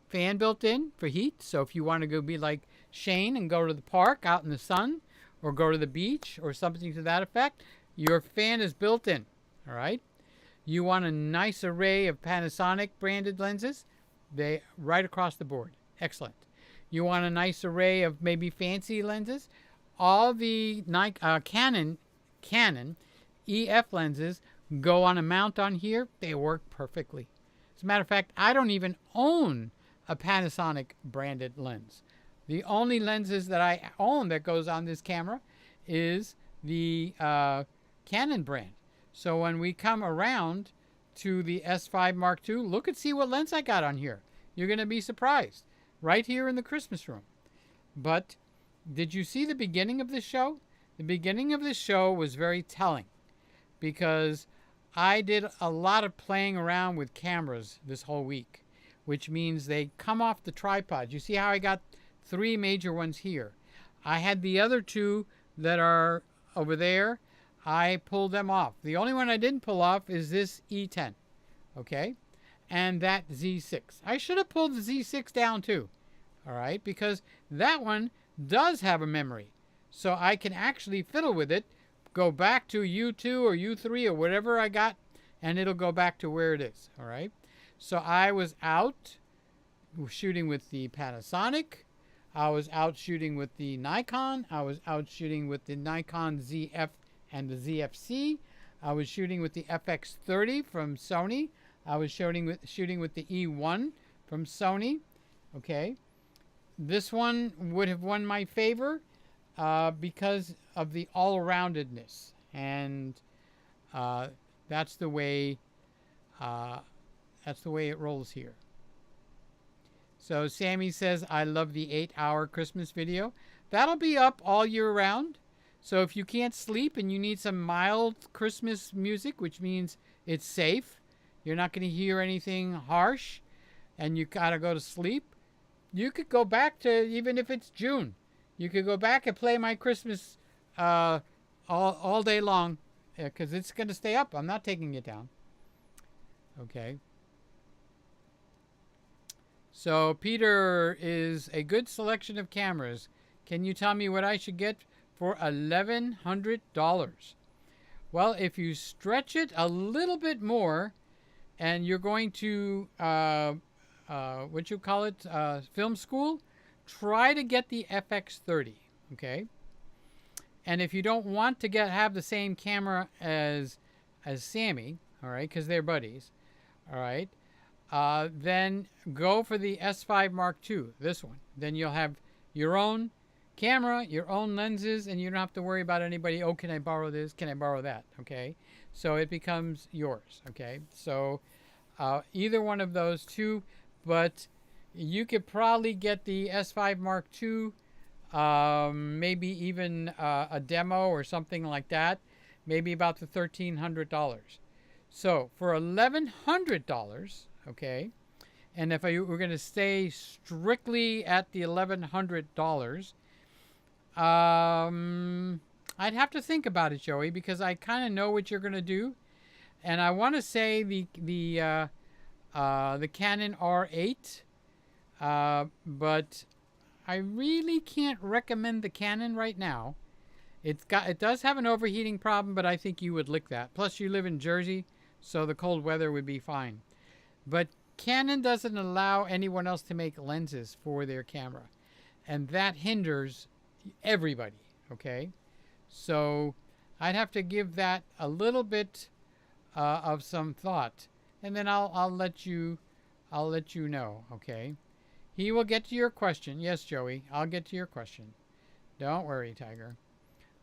fan built in for heat. So if you want to go be like Shane and go to the park out in the sun or go to the beach or something to that effect, your fan is built in, all right? You want a nice array of Panasonic branded lenses? They right across the board. Excellent. You want a nice array of maybe fancy lenses? All the Canon EF lenses go on a mount on here, they work perfectly. As a matter of fact, I don't even own a Panasonic branded lens. The only lenses that I own that goes on this camera is the Canon brand. So when we come around to the S5 Mark II, look and see what lens I got on here. You're going to be surprised. Right here in the Christmas room. But did you see the beginning of this show? The beginning of this show was very telling because I did a lot of playing around with cameras this whole week, which means they come off the tripod. You see how I got 3 major ones here? I had the other 2 that are over there. I pulled them off. The only one I didn't pull off is this E10, okay? And that Z6. I should have pulled the Z6 down too, all right? Because that one does have a memory. So I can actually fiddle with it, go back to U2 or U3 or whatever I got, and it'll go back to where it is, all right? So I was out shooting with the Panasonic. I was out shooting with the Nikon. I was out shooting with the Nikon ZF and the ZFC. I was shooting with the FX30 from Sony. I was shooting with the E1 from Sony. Okay. This one would have won my favor because of the all-roundedness. And that's the way it rolls here. So Sammy says, I love the 8-hour Christmas video. That'll be up all year round. So if you can't sleep and you need some mild Christmas music, which means it's safe, you're not going to hear anything harsh, and you got to go to sleep, you could go back to, even if it's June, you could go back and play my Christmas all day long, because it's going to stay up. I'm not taking it down. Okay. So Peter is a good selection of cameras. Can you tell me what I should get for $1,100? Well, if you stretch it a little bit more, and you're going to what you call it, film school, try to get the FX30. Okay. And if you don't want to have the same camera as Sammy, all right, because they're buddies, all right, then go for the S5 Mark II, this one. Then you'll have your own camera, your own lenses, and you don't have to worry about anybody, oh, can I borrow this? Can I borrow that? Okay. So it becomes yours. Okay. So either one of those two, but you could probably get the S5 Mark II, maybe even a demo or something like that, maybe about the $1,300. So for $1,100, okay, and if we're going to stay strictly at the $1,100, I'd have to think about it, Joey, because I kind of know what you're going to do, and I want to say the Canon R8, but I really can't recommend the Canon right now. It does have an overheating problem, but I think you would lick that. Plus, you live in Jersey, so the cold weather would be fine. But Canon doesn't allow anyone else to make lenses for their camera, and that hinders everybody. Okay, so I'd have to give that a little bit of some thought, and then I'll let you know. Okay, he will get to your question. Yes, Joey, I'll get to your question. Don't worry, Tiger.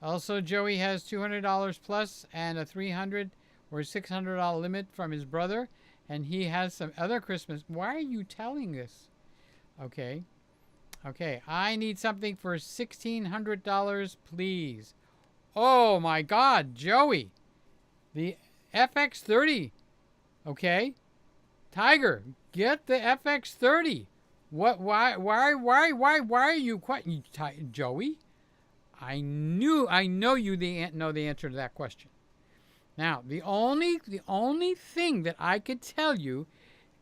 Also, Joey has $200 plus and a $300 or $600 limit from his brother, and he has some other Christmas. Why are you telling this? Okay. Okay, I need something for $1,600, please. Oh my God, Joey. The FX30. Okay. Tiger, get the FX30. What, why are you Joey? I know you know the answer to that question. Now, the only thing that I could tell you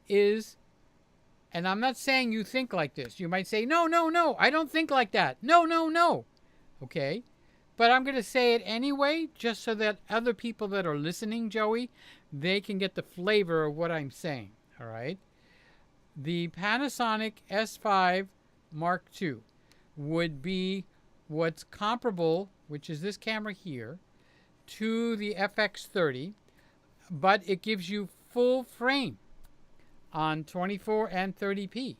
is, and I'm not saying you think like this. You might say, no, I don't think like that. No. Okay? But I'm going to say it anyway, just so that other people that are listening, Joey, they can get the flavor of what I'm saying. All right? The Panasonic S5 Mark II would be what's comparable, which is this camera here, to the FX30. but it gives you full frame on 24 and 30p.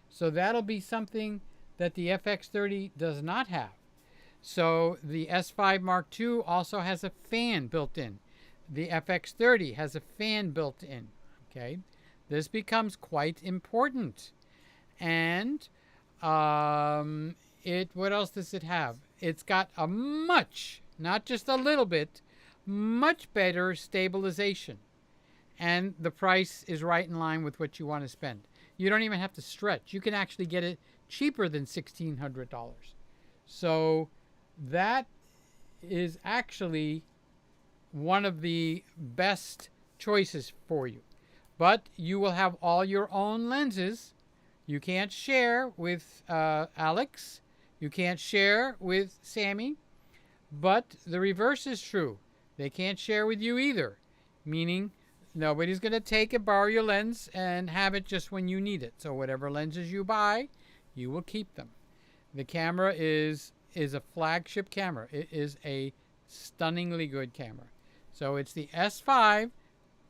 So that'll be something that the FX30 does not have. So the S5 Mark II also has a fan built in. The FX30 has a fan built in. Okay, this becomes quite important. And what else does it have? It's got a much, not just a little bit, much better stabilization. And the price is right in line with what you want to spend. You don't even have to stretch. You can actually get it cheaper than $1,600. So that is actually one of the best choices for you. But you will have all your own lenses. You can't share with Alex. You can't share with Sammy. But the reverse is true. They can't share with you either. Meaning nobody's going to take and borrow your lens and have it just when you need it. So whatever lenses you buy, you will keep them. The camera is a flagship camera. It is a stunningly good camera. So it's the S5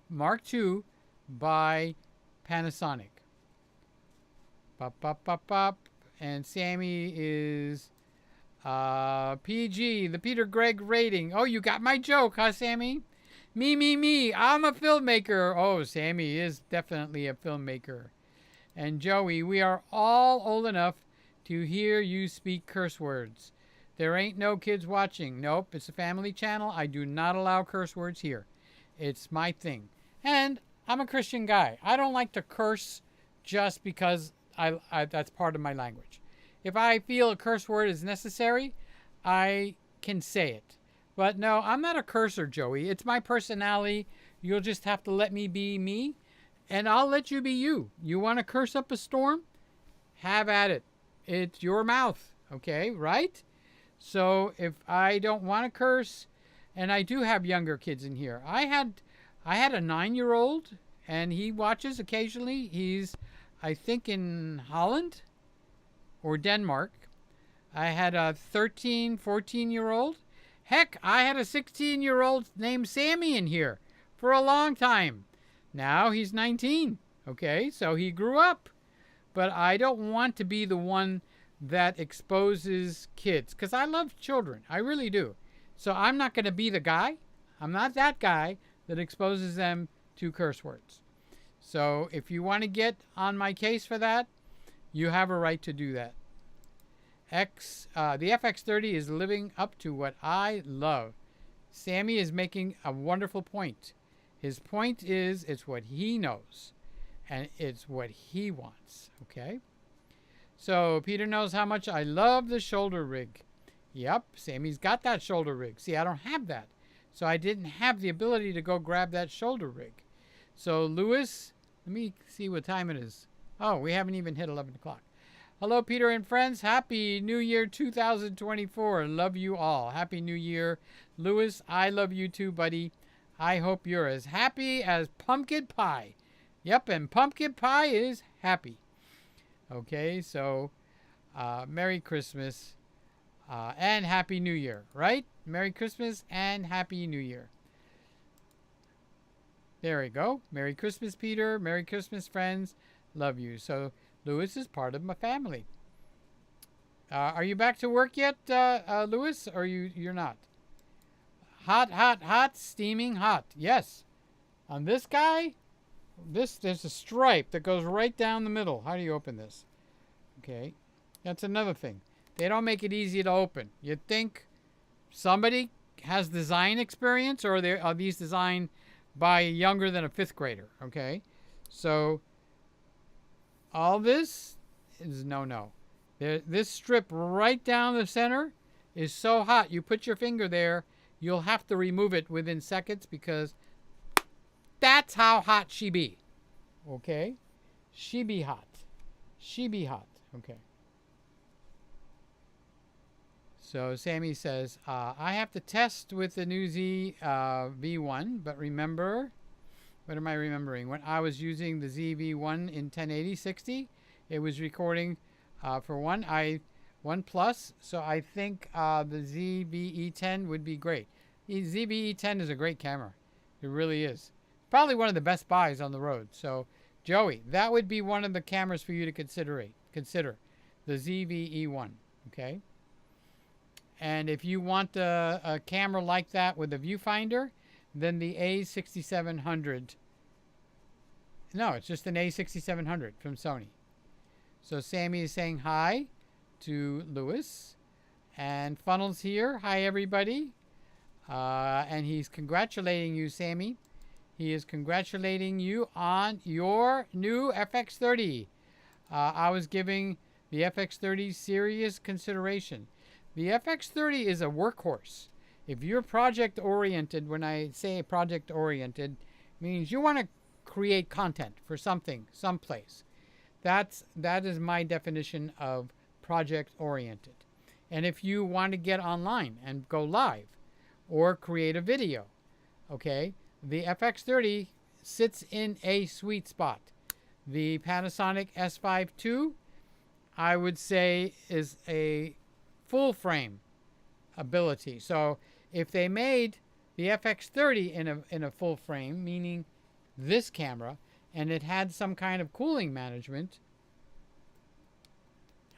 Mark II by Panasonic. Pop, pop, pop, pop. And Sammy is PG, the Peter Gregg rating. Oh, you got my joke, huh, Sammy? Me. I'm a filmmaker. Oh, Sammy is definitely a filmmaker. And Joey, we are all old enough to hear you speak curse words. There ain't no kids watching. Nope, it's a family channel. I do not allow curse words here. It's my thing. And I'm a Christian guy. I don't like to curse just because that's part of my language. If I feel a curse word is necessary, I can say it. But no, I'm not a cursor, Joey. It's my personality. You'll just have to let me be me, and I'll let you be you. You want to curse up a storm? Have at it. It's your mouth, okay, right? So if I don't want to curse, and I do have younger kids in here. I had a 9-year-old, and he watches occasionally. He's, I think, in Holland or Denmark. I had a 13, 14-year-old. Heck, I had a 16-year-old named Sammy in here for a long time. Now he's 19, okay? So he grew up. But I don't want to be the one that exposes kids, because I love children. I really do. So I'm not going to be the guy. I'm not that guy that exposes them to curse words. So if you want to get on my case for that, you have a right to do that. The FX30 is living up to what I love. Sammy is making a wonderful point. His point is it's what he knows, and it's what he wants, okay? So Peter knows how much I love the shoulder rig. Yep, Sammy's got that shoulder rig. See, I don't have that. So I didn't have the ability to go grab that shoulder rig. So Lewis, let me see what time it is. Oh, we haven't even hit 11 o'clock. Hello, Peter and friends. Happy New Year 2024. Love you all. Happy New Year. Lewis, I love you too, buddy. I hope you're as happy as pumpkin pie. Yep, and pumpkin pie is happy. Okay, so Merry Christmas and Happy New Year, right? Merry Christmas and Happy New Year. There we go. Merry Christmas, Peter. Merry Christmas, friends. Love you. So Lewis is part of my family. Are you back to work yet, Lewis? Or you're not? Hot, steaming hot. Yes. On this guy, there's a stripe that goes right down the middle. How do you open this? Okay. That's another thing. They don't make it easy to open. You'd think somebody has design experience, or are these designed by younger than a 5th grader? Okay. So all this is no. This strip right down the center is so hot. You put your finger there, you'll have to remove it within seconds, because that's how hot she be. Okay? She be hot. She be hot. Okay. So Sammy says, I have to test with the new ZV-E1, but remember, what am I remembering? When I was using the ZV-E1 in 1080-60, it was recording for one plus, so I think the ZV-E10 would be great. The ZV-E10 is a great camera. It really is. Probably one of the best buys on the road. So, Joey, that would be one of the cameras for you to consider. The ZV-E1, okay? And if you want a camera like that with a viewfinder, then the A6700. No, it's just an A6700 from Sony. So Sammy is saying hi to Lewis. And Funnel's here. Hi, everybody. And he's congratulating you, Sammy. He is congratulating you on your new FX30. I was giving the FX30 serious consideration. The FX30 is a workhorse. If you're project-oriented, when I say project-oriented, means you want to create content for something, someplace. That is my definition of project-oriented. And if you want to get online and go live or create a video, okay, the FX30 sits in a sweet spot. The Panasonic S5 II, I would say, is a full frame ability. So if they made the FX30 in a full frame, meaning this camera, and it had some kind of cooling management,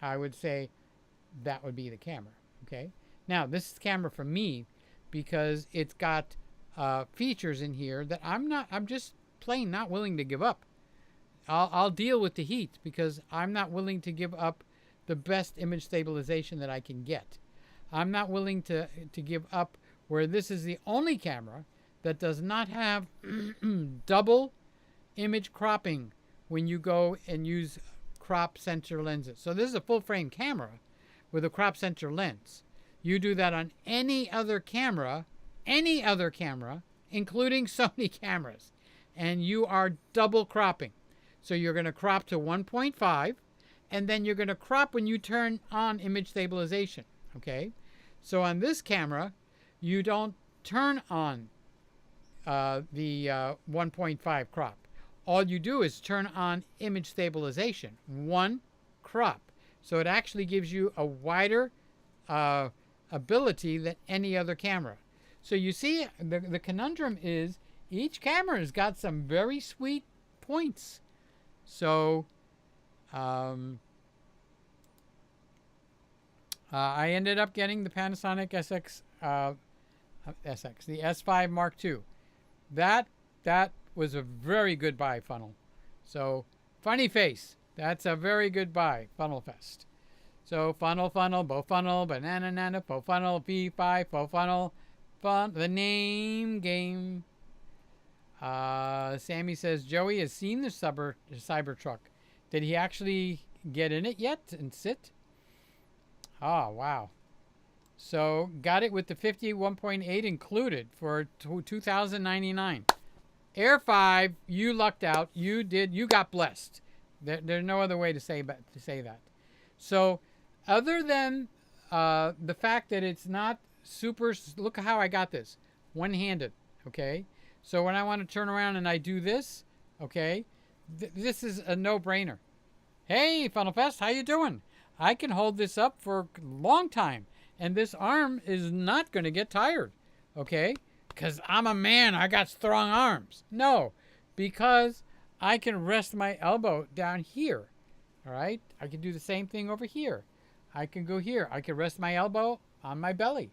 I would say that would be the camera. Okay. Now this is the camera for me because it's got features in here that I'm just plain not willing to give up. I'll deal with the heat because I'm not willing to give up the best image stabilization that I can get. I'm not willing to give up where this is the only camera that does not have double image cropping when you go and use crop sensor lenses. So this is a full frame camera with a crop sensor lens. You do that on any other camera, including Sony cameras, and you are double cropping. So you're going to crop to 1.5, and then you're going to crop when you turn on image stabilization, okay? So on this camera, you don't turn on the 1.5 crop. All you do is turn on image stabilization, one crop. So it actually gives you a wider ability than any other camera. So you see, the conundrum is each camera has got some very sweet points. So I ended up getting the Panasonic the S5 Mark II. That was a very good buy, Funnel. So funny face. That's a very good buy, Funnel Fest. So funnel, bo funnel, banana, nana, fo funnel, P5, fo funnel, fun. The name game. Sammy says Joey has seen the Cybertruck. Did he actually get in it yet and sit? Oh, wow. So got it with the 51.8 included for $2,099. Air 5, you lucked out. You got blessed. There's no other way to say that. So other than the fact that it's not super, look how I got this. One-handed, okay? So when I want to turn around and I do this, okay, this is a no-brainer. Hey, Funnel Fest, how you doing? I can hold this up for a long time, and this arm is not going to get tired, okay? Because I'm a man, I got strong arms. No, because I can rest my elbow down here, all right? I can do the same thing over here. I can go here. I can rest my elbow on my belly,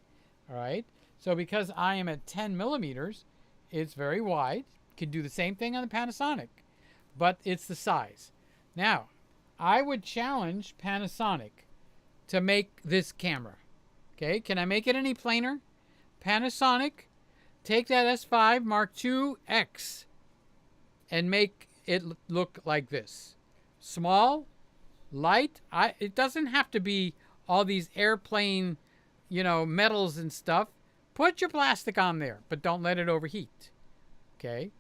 all right? So because I am at 10 millimeters, it's very wide. Could do the same thing on the Panasonic, but it's the size. Now, I would challenge Panasonic to make this camera. Okay, can I make it any plainer? Panasonic, take that S5 Mark II X and make it look like this. Small, light. It doesn't have to be all these airplane, metals and stuff. Put your plastic on there, but don't let it overheat. Okay?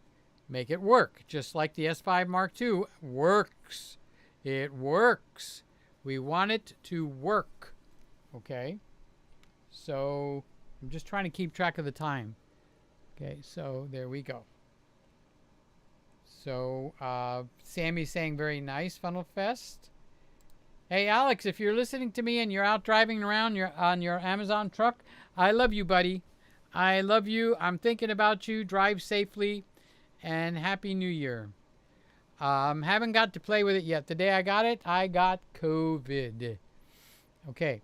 Make it work, just like the S5 Mark II works. It works. We want it to work. Okay? So, I'm just trying to keep track of the time. Okay, so there we go. So, Sammy's saying very nice, Funnel Fest. Hey, Alex, if you're listening to me and you're out driving around on your Amazon truck, I love you, buddy. I love you. I'm thinking about you. Drive safely. and Happy New Year. Haven't got to play with it yet. The day I got it, I got COVID. Okay,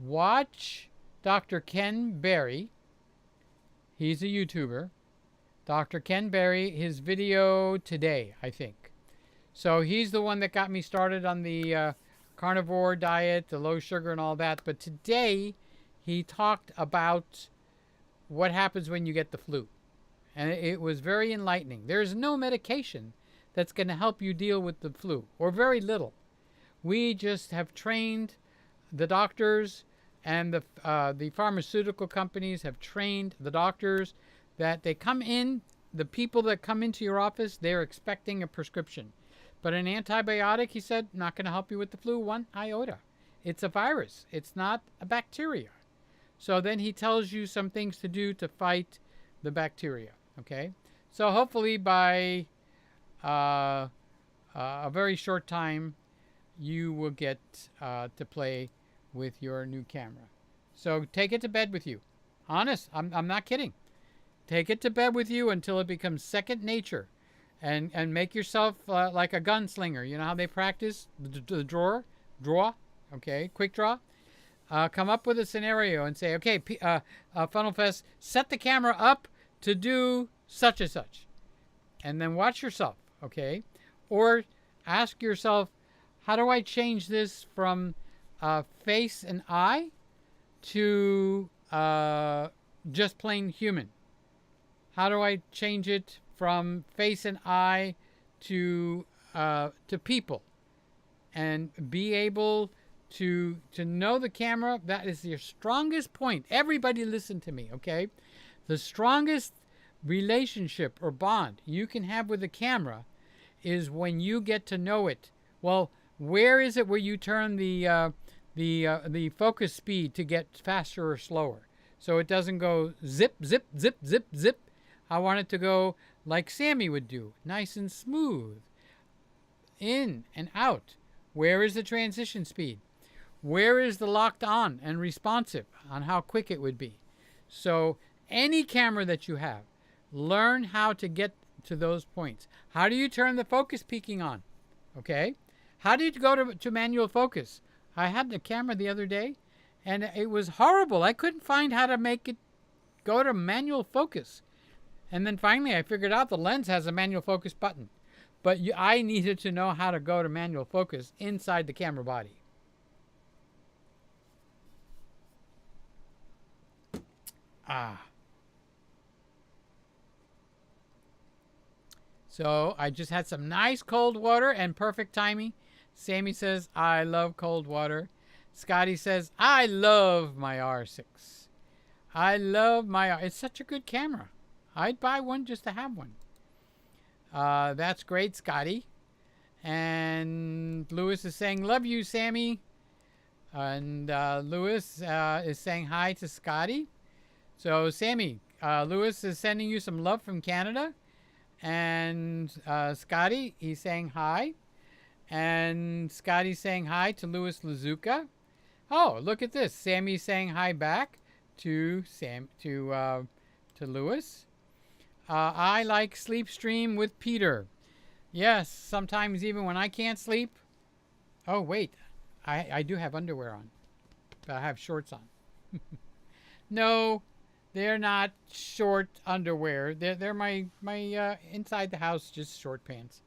watch Dr. Ken Berry. He's a YouTuber. Dr. Ken Berry, his video today, I think. So he's the one that got me started on the carnivore diet, the low sugar and all that. But today he talked about what happens when you get the flu. And it was very enlightening. There's no medication that's going to help you deal with the flu, or very little. We just have trained, the doctors and the pharmaceutical companies have trained the doctors that they come in, the people that come into your office, they're expecting a prescription. But an antibiotic, he said, not going to help you with the flu one iota. It's a virus. It's not a bacteria. So then he tells you some things to do to fight the bacteria. Okay? So hopefully by a very short time, you will get to play with your new camera. So take it to bed with you. Honest, I'm not kidding. Take it to bed with you until it becomes second nature. And make yourself like a gunslinger. You know how they practice? The draw, okay, quick draw. Come up with a scenario and say, okay, Funnel Fest, set the camera up to do such and such. And then watch yourself, okay? Or ask yourself, how do I change this from face and eye to just plain human? How do I change it from face and eye to people, and be able to know the camera? That is your strongest point. Everybody listen to me, okay? The strongest relationship or bond you can have with the camera is when you get to know it. Well, where is it where you turn the focus speed to get faster or slower, so it doesn't go zip, zip, zip, zip, zip? I want it to go like Sammy would do, nice and smooth, in and out. Where is the transition speed? Where is the locked on and responsive on how quick it would be? So any camera that you have, learn how to get to those points. How do you turn the focus peaking on? Okay? How do you go to manual focus? I had the camera the other day, and it was horrible. I couldn't find how to make it go to manual focus. And then finally I figured out the lens has a manual focus button. But I needed to know how to go to manual focus inside the camera body. So I just had some nice cold water and perfect timing. Sammy says, I love cold water. Scotty says, I love my R6. I love my it's such a good camera. I'd buy one just to have one. That's great, Scotty. And Lewis is saying, love you, Sammy. And Lewis is saying hi to Scotty. So, Sammy, Lewis is sending you some love from Canada. And Scotty, he's saying hi. And Scotty's saying hi to Lewis Lazuka. Oh, look at this. Sammy's saying hi back to Lewis. I like sleep stream with Peter. Yes, sometimes even when I can't sleep. Oh, wait. I do have underwear on. But I have shorts on. No, they're not short underwear. They're my inside the house, just short pants.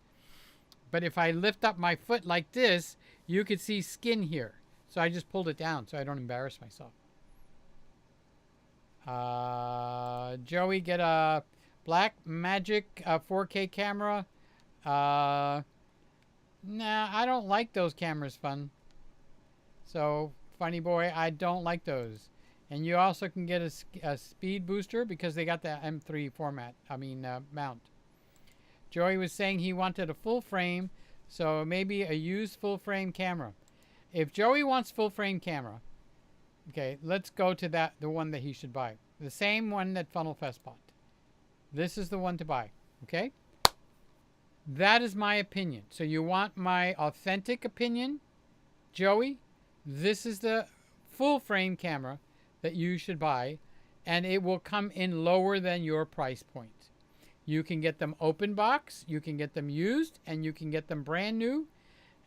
But if I lift up my foot like this, you could see skin here. So I just pulled it down so I don't embarrass myself. Joey, get a Black Magic 4K camera. Nah, I don't like those cameras, Fun. So, funny boy, I don't like those. And you also can get a speed booster because they got the M3 format. Mount. Joey was saying he wanted a full frame, so maybe a used full frame camera. If Joey wants full frame camera, okay, let's go to the one that he should buy. The same one that Funnel Fest bought. This is the one to buy, okay? That is my opinion. So you want my authentic opinion, Joey? This is the full frame camera that you should buy, and it will come in lower than your price point. You can get them open box, you can get them used, and you can get them brand new.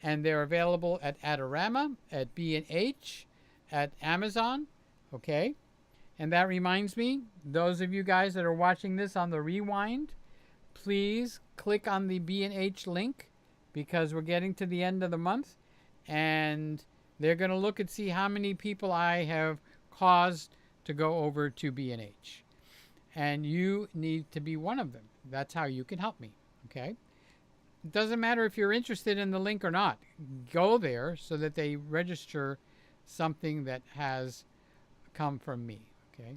And they're available at ADORAMA, at B&H, at Amazon. Okay. And that reminds me, those of you guys that are watching this on the rewind, please click on the B&H link, because we're getting to the end of the month, and they're going to look and see how many people I have caused to go over to B&H. And you need to be one of them. That's how you can help me. Okay. It doesn't matter if you're interested in the link or not. Go there so that they register something that has come from me. Okay.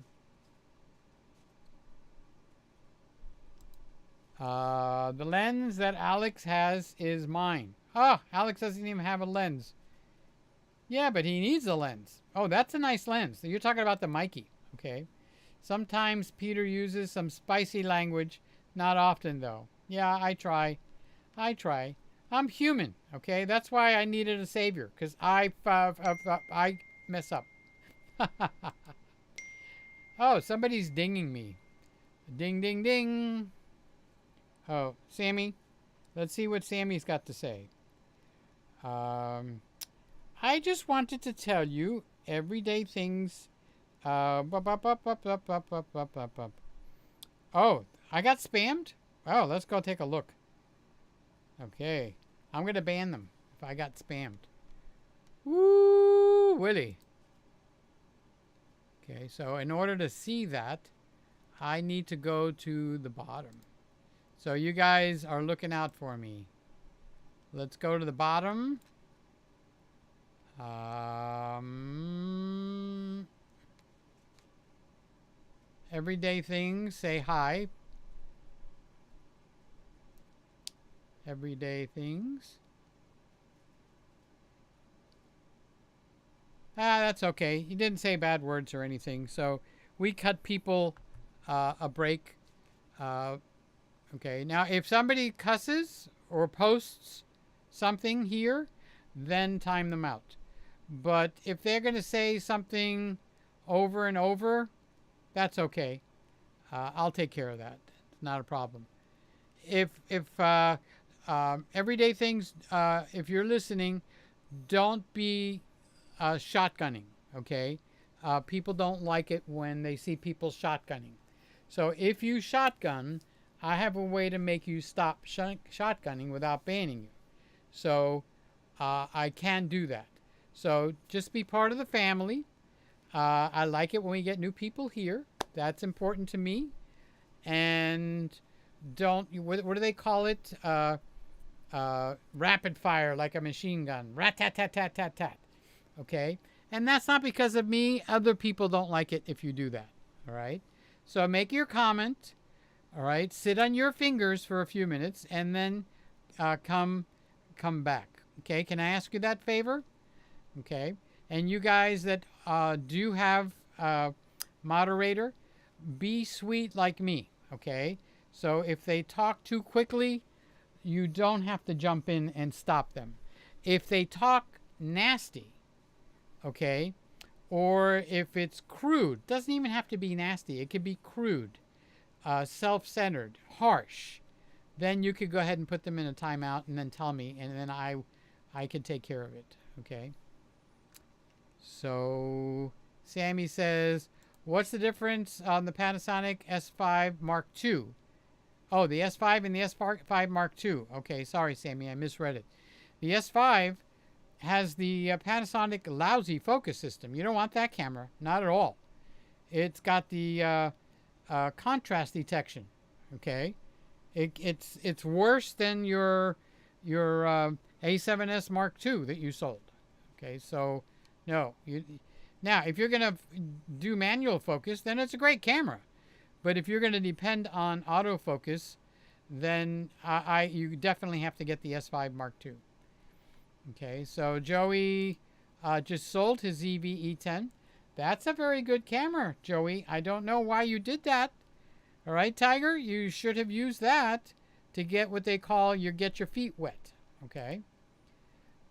The lens that Alex has is mine. Oh, Alex doesn't even have a lens. Yeah, but he needs a lens. Oh, that's a nice lens. So you're talking about the Mikey. Okay. Sometimes Peter uses some spicy language. Not often, though. Yeah, I try. I'm human. Okay. That's why I needed a savior, because I mess up. Oh, somebody's dinging me. Ding, ding, ding. Oh, Sammy. Let's see what Sammy's got to say. I just wanted to tell you everyday things. Oh, I got spammed? Oh, let's go take a look. Okay. I'm going to ban them if I got spammed. Woo, Willie. Okay, so in order to see that, I need to go to the bottom. So you guys are looking out for me. Let's go to the bottom. Everyday things, say hi. Everyday things. That's okay. He didn't say bad words or anything. So we cut people a break. Okay, now if somebody cusses or posts something here, then time them out. But if they're going to say something over and over, that's okay. I'll take care of that. It's not a problem. If everyday things, if you're listening, don't be shotgunning, okay? People don't like it when they see people shotgunning. So if you shotgun, I have a way to make you stop shotgunning without banning you. So I can do that. So just be part of the family. I like it when we get new people here. That's important to me. And don't, what do they call it? Rapid fire, like a machine gun. Rat-tat-tat-tat-tat-tat. Okay? And that's not because of me. Other people don't like it if you do that. All right? So make your comment. All right? Sit on your fingers for a few minutes and then come back. Okay? Can I ask you that favor? Okay? And you guys that do have moderator, be sweet like me. Okay? So if they talk too quickly, you don't have to jump in and stop them. If they talk nasty, okay, or if it's crude, doesn't even have to be nasty. It could be crude, self-centered, harsh. Then you could go ahead and put them in a timeout and then tell me, and then I can take care of it. Okay. So Sammy says, what's the difference on the Panasonic S5 Mark II? Oh, the S5 and the S5 Mark II. Okay, sorry, Sammy, I misread it. The S5 has the Panasonic lousy focus system. You don't want that camera, not at all. It's got the contrast detection. Okay, it's worse than your A7S Mark II that you sold. Okay, so no, now if you're gonna do manual focus, then it's a great camera. But if you're going to depend on autofocus, then you definitely have to get the S5 Mark II. Okay, so Joey just sold his ZV-E10. That's a very good camera, Joey. I don't know why you did that. All right, Tiger, you should have used that to get what they call get your feet wet. Okay.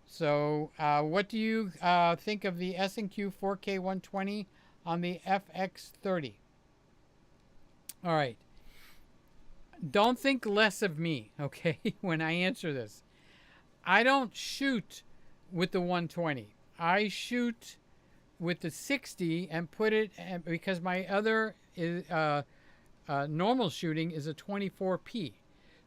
So what do you think of the S&Q 4K 120 on the FX30? All right. don't think less of me, okay, when I answer this. I don't shoot with the 120. I shoot with the 60 and put it, because my other is, normal shooting is a 24p.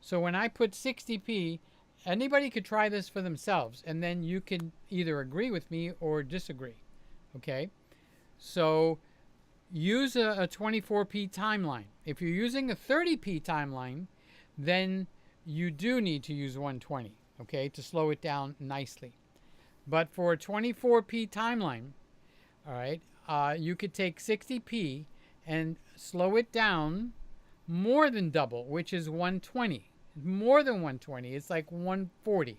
So when I put 60p, anybody could try this for themselves, and then you can either agree with me or disagree, okay? So use a 24p timeline. If you're using a 30p timeline, then you do need to use 120, okay, to slow it down nicely. But for a 24p timeline, all right, you could take 60p and slow it down more than double, which is 120. More than 120. It's like 140.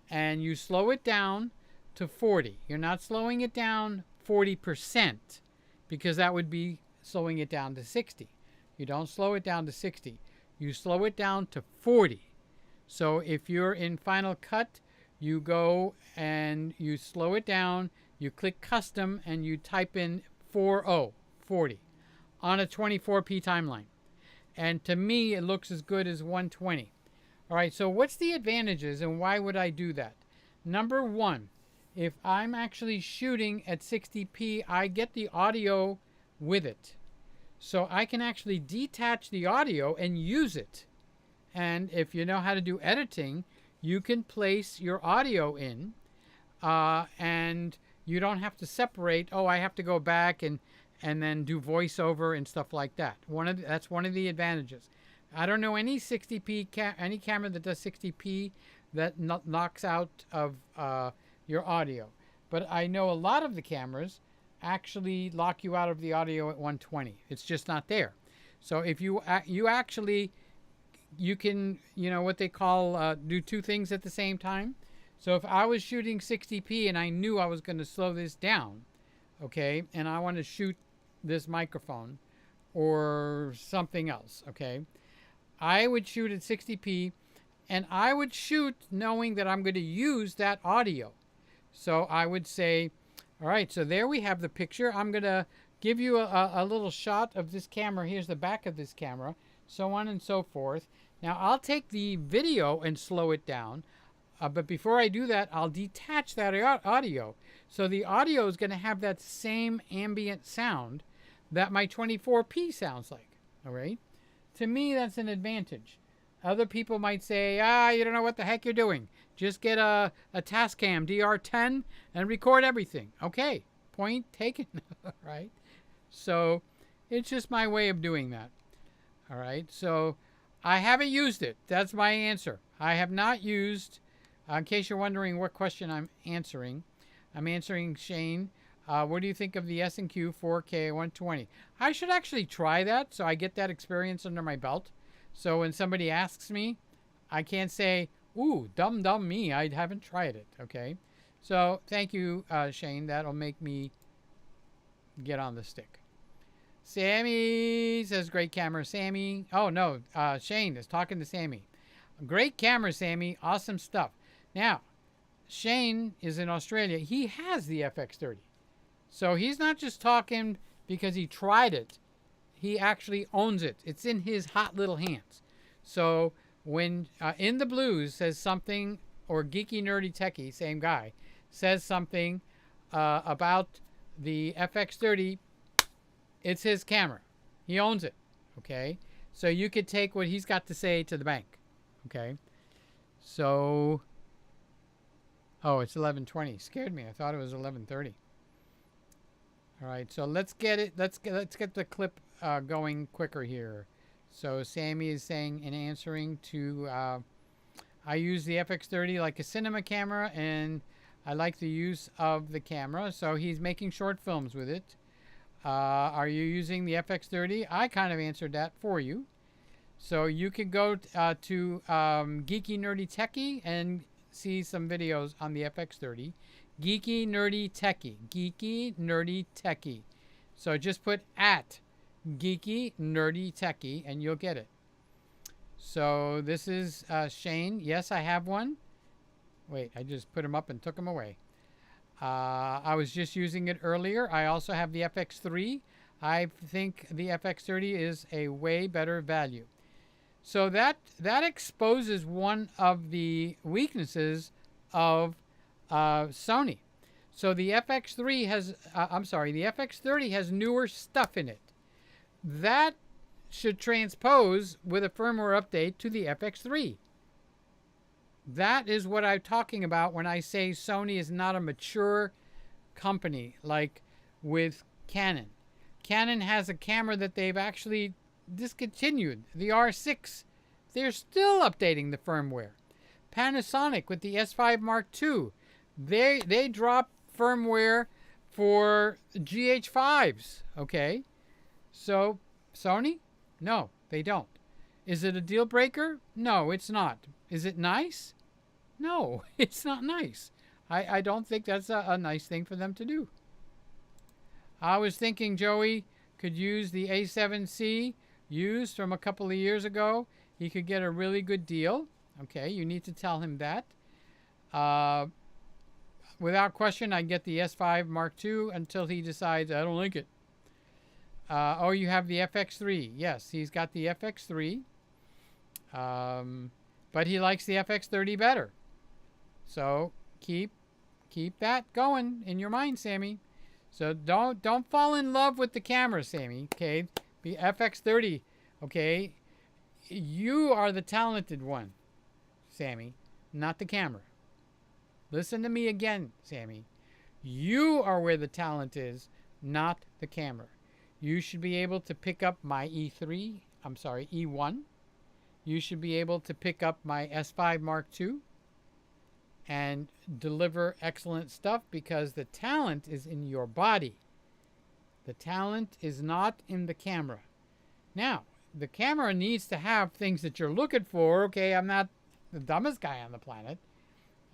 And you slow it down to 40. You're not slowing it down 40%, because that would be slowing it down to 60. You don't slow it down to 60. You slow it down to 40. So if you're in Final Cut, you go and you slow it down, you click Custom, and you type in 40 on a 24p timeline. And to me, it looks as good as 120. All right, so what's the advantages and why would I do that? Number one, if I'm actually shooting at 60p, I get the audio with it. So I can actually detach the audio and use it. And if you know how to do editing, you can place your audio in, and you don't have to separate. Oh, I have to go back and then do voiceover and stuff like that. That's one of the advantages. I don't know any 60p any camera that does 60p that knocks out of your audio, but I know a lot of the cameras actually lock you out of the audio at 120. It's just not there. So if you actually you can, what they call do two things at the same time. So if I was shooting 60p and I knew I was going to slow this down, okay, and I want to shoot this microphone or something else, okay, I would shoot at 60p, and I would shoot knowing that I'm going to use that audio. So I would say, all right, so there we have the picture. I'm going to give you a little shot of this camera. Here's the back of this camera, so on and so forth. Now I'll take the video and slow it down, but before I do that, I'll detach that audio. So the audio is going to have that same ambient sound that my 24p sounds like, all right? To me, that's an advantage. Other people might say, you don't know what the heck you're doing. Just get a Tascam DR10 and record everything. Okay, point taken, right? So it's just my way of doing that, all right? So I haven't used it. That's my answer. I have not used, in case you're wondering what question I'm answering Shane. What do you think of the S&Q 4K 120? I should actually try that so I get that experience under my belt. So when somebody asks me, I can't say, ooh, dumb me, I haven't tried it, okay? So thank you, Shane. That'll make me get on the stick. Sammy says, great camera, Sammy. Oh, no, Shane is talking to Sammy. Great camera, Sammy. Awesome stuff. Now, Shane is in Australia. He has the FX30. So he's not just talking because he tried it. He actually owns it. It's in his hot little hands. So when In the Blues says something, or Geeky Nerdy Techie, same guy, says something about the FX30, it's his camera. He owns it, okay? So you could take what he's got to say to the bank, okay? So, oh, it's 11:20. Scared me. I thought it was 11:30. All right, so let's get it. Let's get the clip going quicker here. So Sammy is saying, in answering to, I use the FX30 like a cinema camera, and I like the use of the camera. So he's making short films with it. Are you using the FX30? I kind of answered that for you. So you can go to Geeky Nerdy Techie and see some videos on the FX30. Geeky Nerdy Techie. Geeky Nerdy Techie. So just put at Geeky Nerdy Techie and you'll get it. So this is Shane. Yes, I have one. Wait, I just put him up and took him away. I was just using it earlier. I also have the FX3. I think the FX30 is a way better value. So that exposes one of the weaknesses of Sony. So the FX3 has, the FX30 has newer stuff in it. That should transpose with a firmware update to the FX3. That is what I'm talking about when I say Sony is not a mature company like with Canon. Canon has a camera that they've actually discontinued, the R6. They're still updating the firmware. Panasonic with the S5 Mark II, they dropped firmware for GH5s, okay? So Sony? No, they don't. Is it a deal breaker? No, it's not. Is it nice? No, it's not nice. I don't think that's a nice thing for them to do. I was thinking Joey could use the A7C used from a couple of years ago. He could get a really good deal. Okay, you need to tell him that. Without question, I'd get the S5 Mark II until he decides, I don't like it. Oh, you have the FX3. Yes, he's got the FX3. But he likes the FX30 better. So keep that going in your mind, Sammy. So don't fall in love with the camera, Sammy. Okay, the FX30. Okay, you are the talented one, Sammy, not the camera. Listen to me again, Sammy. You are where the talent is, not the camera. You should be able to pick up my E1. You should be able to pick up my S5 Mark II and deliver excellent stuff because the talent is in your body. The talent is not in the camera. Now, the camera needs to have things that you're looking for. Okay, I'm not the dumbest guy on the planet.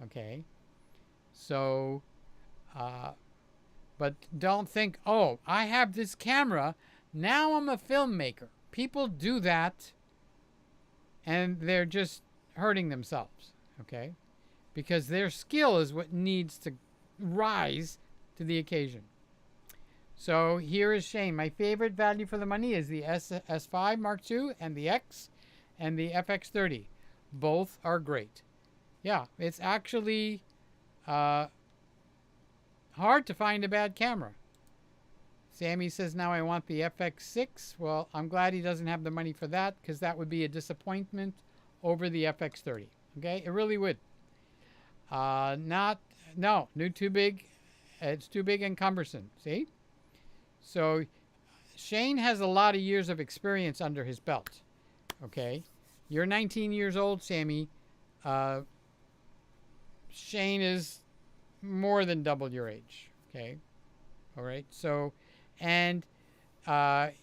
Okay. So, but don't think, oh, I have this camera. Now I'm a filmmaker. People do that and they're just hurting themselves. Okay. Because their skill is what needs to rise to the occasion. So here is Shane. My favorite value for the money is the S5 Mark II and the X and the FX30. Both are great. Yeah, it's actually hard to find a bad camera. Sammy says, now I want the FX6. Well, I'm glad he doesn't have the money for that because that would be a disappointment over the FX30. Okay, it really would. Too big. It's too big and cumbersome. See? So Shane has a lot of years of experience under his belt. Okay? You're 19 years old, Sammy. Shane is more than double your age. Okay? All right? So, and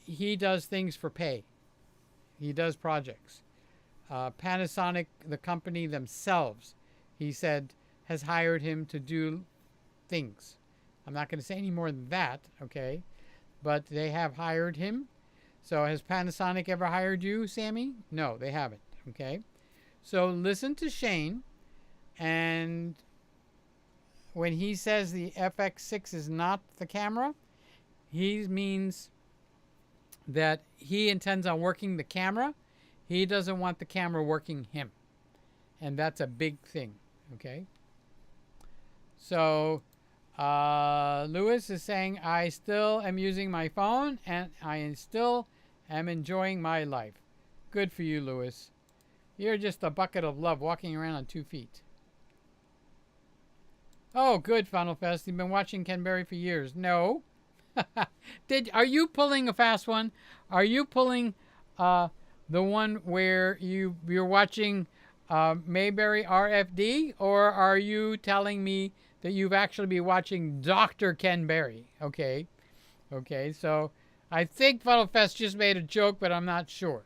he does things for pay. He does projects. Panasonic, the company themselves, he said, has hired him to do things. I'm not going to say any more than that, okay? But they have hired him. So has Panasonic ever hired you, Sammy? No, they haven't, okay? So listen to Shane, and when he says the FX6 is not the camera, he means that he intends on working the camera. He doesn't want the camera working him. And that's a big thing, okay? So Lewis is saying, I still am using my phone and I still am enjoying my life. Good for you, Lewis. You're just a bucket of love walking around on 2 feet. Oh, good, Funnel Fest. You've been watching Ken Berry for years. No. Are you pulling a fast one? Are you pulling the one where you're watching Mayberry RFD, or are you telling me that you've actually been watching Dr. Ken Berry? Okay. Okay, so I think Funnel Fest just made a joke, but I'm not sure.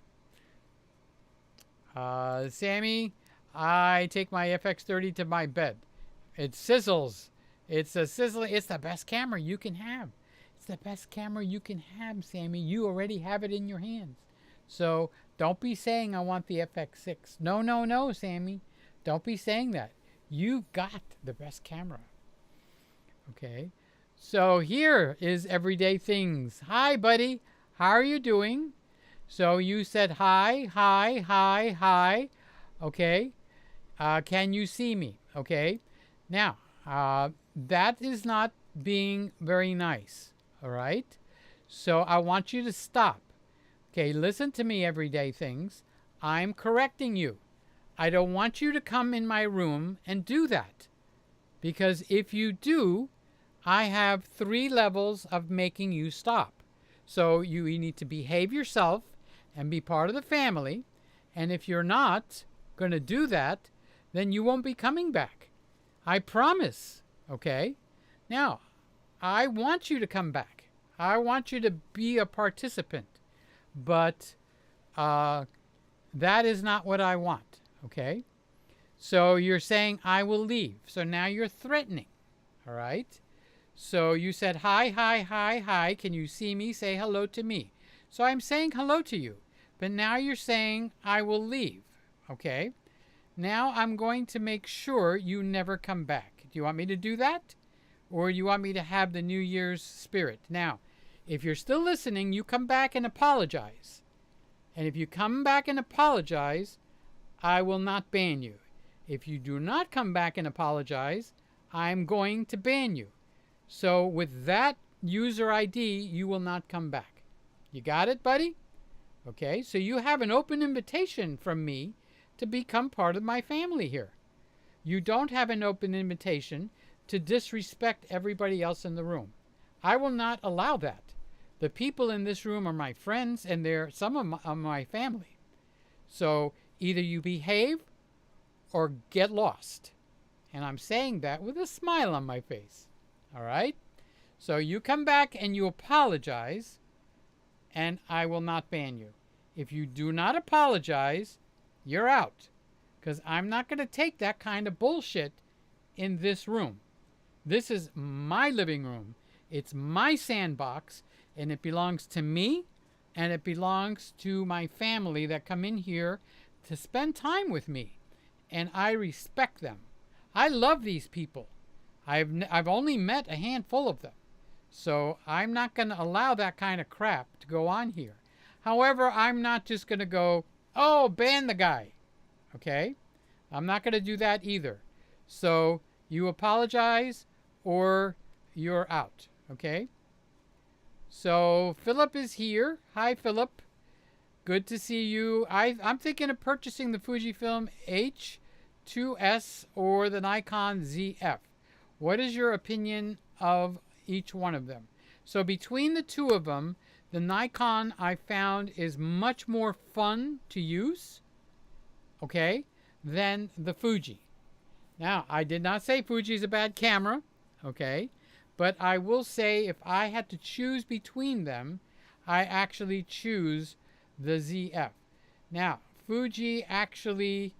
Sammy, I take my FX30 to my bed. It sizzles. It's a sizzling. It's the best camera you can have. It's the best camera you can have, Sammy. You already have it in your hands. So don't be saying I want the FX6. No, no, no, Sammy. Don't be saying that. You've got the best camera. Okay. So here is Everyday Things. Hi, buddy. How are you doing? So you said hi, hi, hi, hi. Okay. Can you see me? Okay. Now, that is not being very nice. All right. So I want you to stop. Okay. Listen to me, everyday things. I'm correcting you. I don't want you to come in my room and do that. Because if you do, I have 3 levels of making you stop. So you need to behave yourself and be part of the family. And if you're not going to do that, then you won't be coming back. I promise. Okay? Now, I want you to come back. I want you to be a participant. But that is not what I want. Okay? So you're saying I will leave. So now you're threatening. All right? So you said hi, hi, hi, hi. Can you see me? Say hello to me. So I'm saying hello to you. But now you're saying I will leave. Okay? Now I'm going to make sure you never come back. Do you want me to do that? Or do you want me to have the New Year's spirit? Now, if you're still listening, you come back and apologize. And if you come back and apologize, I will not ban you. If you do not come back and apologize, I'm going to ban you. So with that user ID, you will not come back. You got it, buddy? Okay, so you have an open invitation from me to become part of my family here. You don't have an open invitation to disrespect everybody else in the room. I will not allow that. The people in this room are my friends, and they're some of my family. So either you behave or get lost. And I'm saying that with a smile on my face. All right? So you come back and you apologize, and I will not ban you. If you do not apologize, you're out. Because I'm not going to take that kind of bullshit in this room. This is my living room. It's my sandbox, and it belongs to me, and it belongs to my family that come in here to spend time with me. And I respect them. I love these people. I've only met a handful of them. So I'm not going to allow that kind of crap to go on here. However, I'm not just going to go, oh, ban the guy. Okay? I'm not going to do that either. So you apologize or you're out. Okay? So Philip is here. Hi, Philip. Good to see you. I'm thinking of purchasing the Fujifilm H2S or the Nikon ZF. What is your opinion of each one of them? So between the two of them, the Nikon I found is much more fun to use, okay, than the Fuji. Now, I did not say Fuji is a bad camera, okay, but I will say if I had to choose between them, I actually choose the ZF. Now, Fuji actually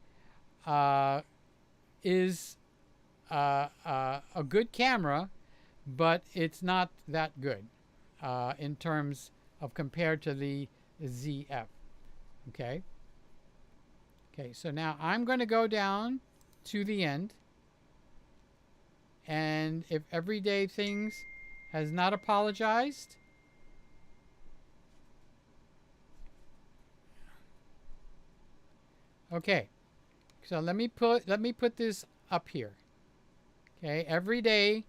is a good camera, but it's not that good in terms of compared to the ZF. Okay. Okay, so now I'm going to go down to the end. And if Everyday Things has not apologized, okay. So let me put this up here. Okay, Everyday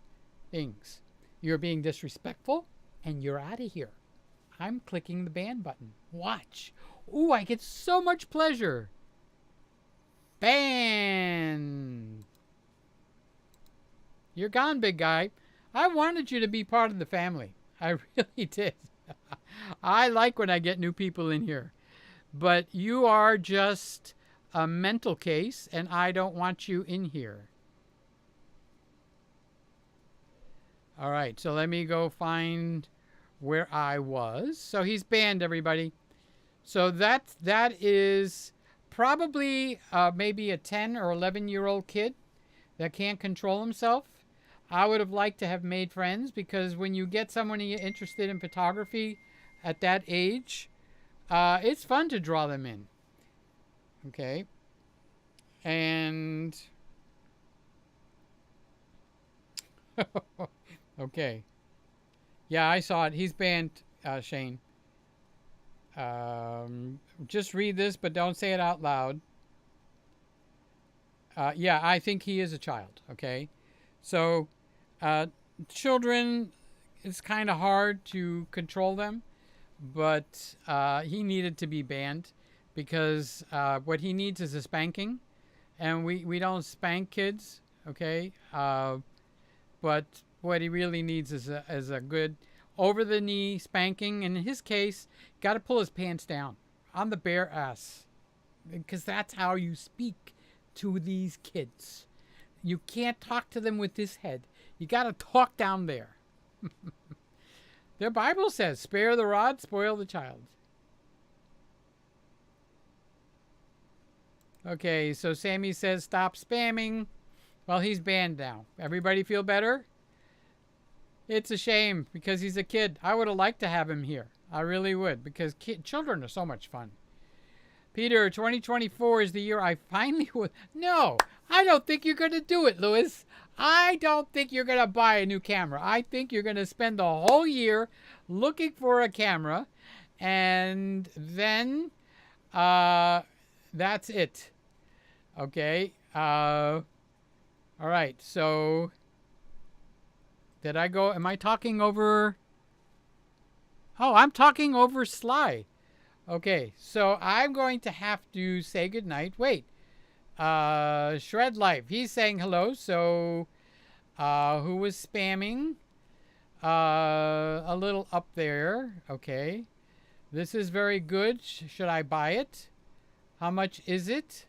Things. You're being disrespectful and you're out of here. I'm clicking the ban button. Watch. Ooh, I get so much pleasure. Ban. You're gone, big guy. I wanted you to be part of the family. I really did. I like when I get new people in here. But you are just a mental case, and I don't want you in here. All right, so let me go find where I was. So he's banned, everybody. So that is probably maybe a 10 or 11-year-old kid that can't control himself. I would have liked to have made friends because when you get someone interested in photography at that age, it's fun to draw them in. Okay. And okay. Yeah, I saw it. He's banned, Shane. Just read this, but don't say it out loud. Yeah, I think he is a child. Okay. So, children, it's kind of hard to control them, but he needed to be banned because what he needs is a spanking, and we don't spank kids, okay? But what he really needs is a good over-the-knee spanking. And in his case, got to pull his pants down on the bare ass, because that's how you speak to these kids. You can't talk to them with this head. You got to talk down there. Their Bible says, spare the rod, spoil the child. Okay, so Sammy says, stop spamming. Well, he's banned now. Everybody feel better? It's a shame because he's a kid. I would have liked to have him here. I really would, because children are so much fun. Peter, 2024 is the year I finally would. No, I don't think you're going to do it, Louis. I don't think you're going to buy a new camera. I think you're going to spend the whole year looking for a camera, and then that's it. Okay. All right. So did I go? Am I talking over? Oh, I'm talking over Sly. Okay. So I'm going to have to say goodnight. Wait. Shred Life. He's saying hello. So who was spamming? A little up there. Okay. This is very good. Should I buy it? How much is it?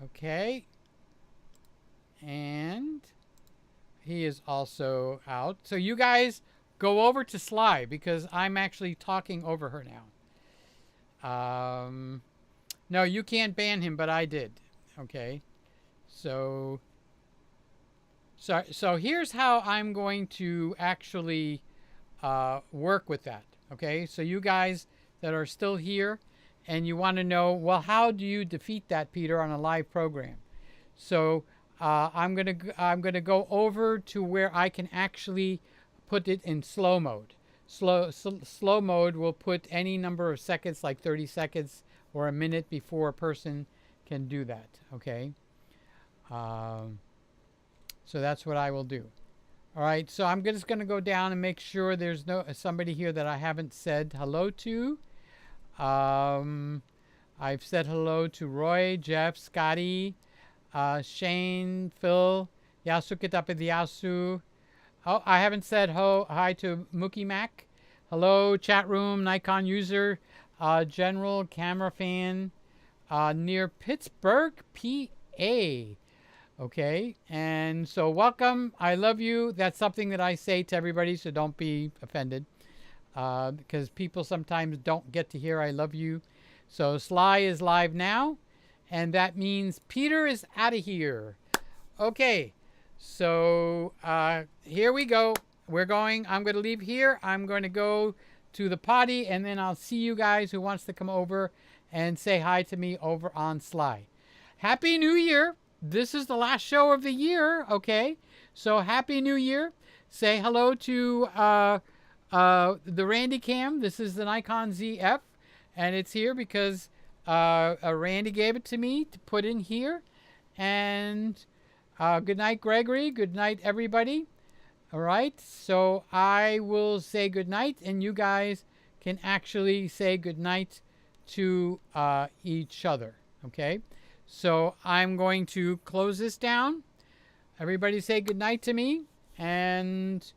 Okay. And he is also out. So you guys go over to Sly because I'm actually talking over her now. No, you can't ban him, but I did. Okay. So here's how I'm going to actually work with that. Okay. So you guys that are still here and you want to know, well, how do you defeat that, Peter, on a live program? So I'm gonna go over to where I can actually put it in slow mode. Slow mode will put any number of seconds, like 30 seconds or a minute, before a person can do that. Okay. So that's what I will do. All right. So I'm just gonna go down and make sure there's somebody here that I haven't said hello to. I've said hello to Roy, Jeff, Scotty, Shane, Phil, Yasukitapidiasu. Oh, I haven't said hi to Mookie Mac. Hello, chat room, Nikon user, general camera fan, near Pittsburgh, PA. Okay, and so welcome. I love you. That's something that I say to everybody, so don't be offended. Because people sometimes don't get to hear I love you. So Sly is live now, and that means Peter is out of here. Okay, so here we go. I'm going to leave here. I'm going to go to the potty, and then I'll see you guys who wants to come over and say hi to me over on Sly. Happy New Year. This is the last show of the year, okay? So Happy New Year. Say hello to the Randy Cam. This is the Nikon ZF, and it's here because Randy gave it to me to put in here. And good night, Gregory. Good night, everybody. All right, so I will say good night, and you guys can actually say good night to each other. Okay, so I'm going to close this down. Everybody say good night to me, and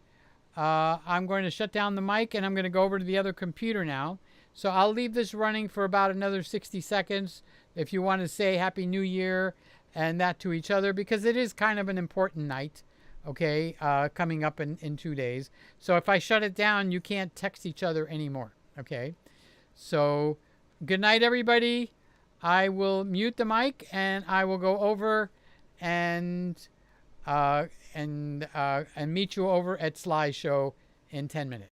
I'm going to shut down the mic, and I'm going to go over to the other computer now. So I'll leave this running for about another 60 seconds if you want to say Happy New Year and that to each other, because it is kind of an important night, okay, coming up in 2 days. So if I shut it down, you can't text each other anymore, okay? So good night, everybody. I will mute the mic, and I will go over and meet you over at Sly Show in 10 minutes.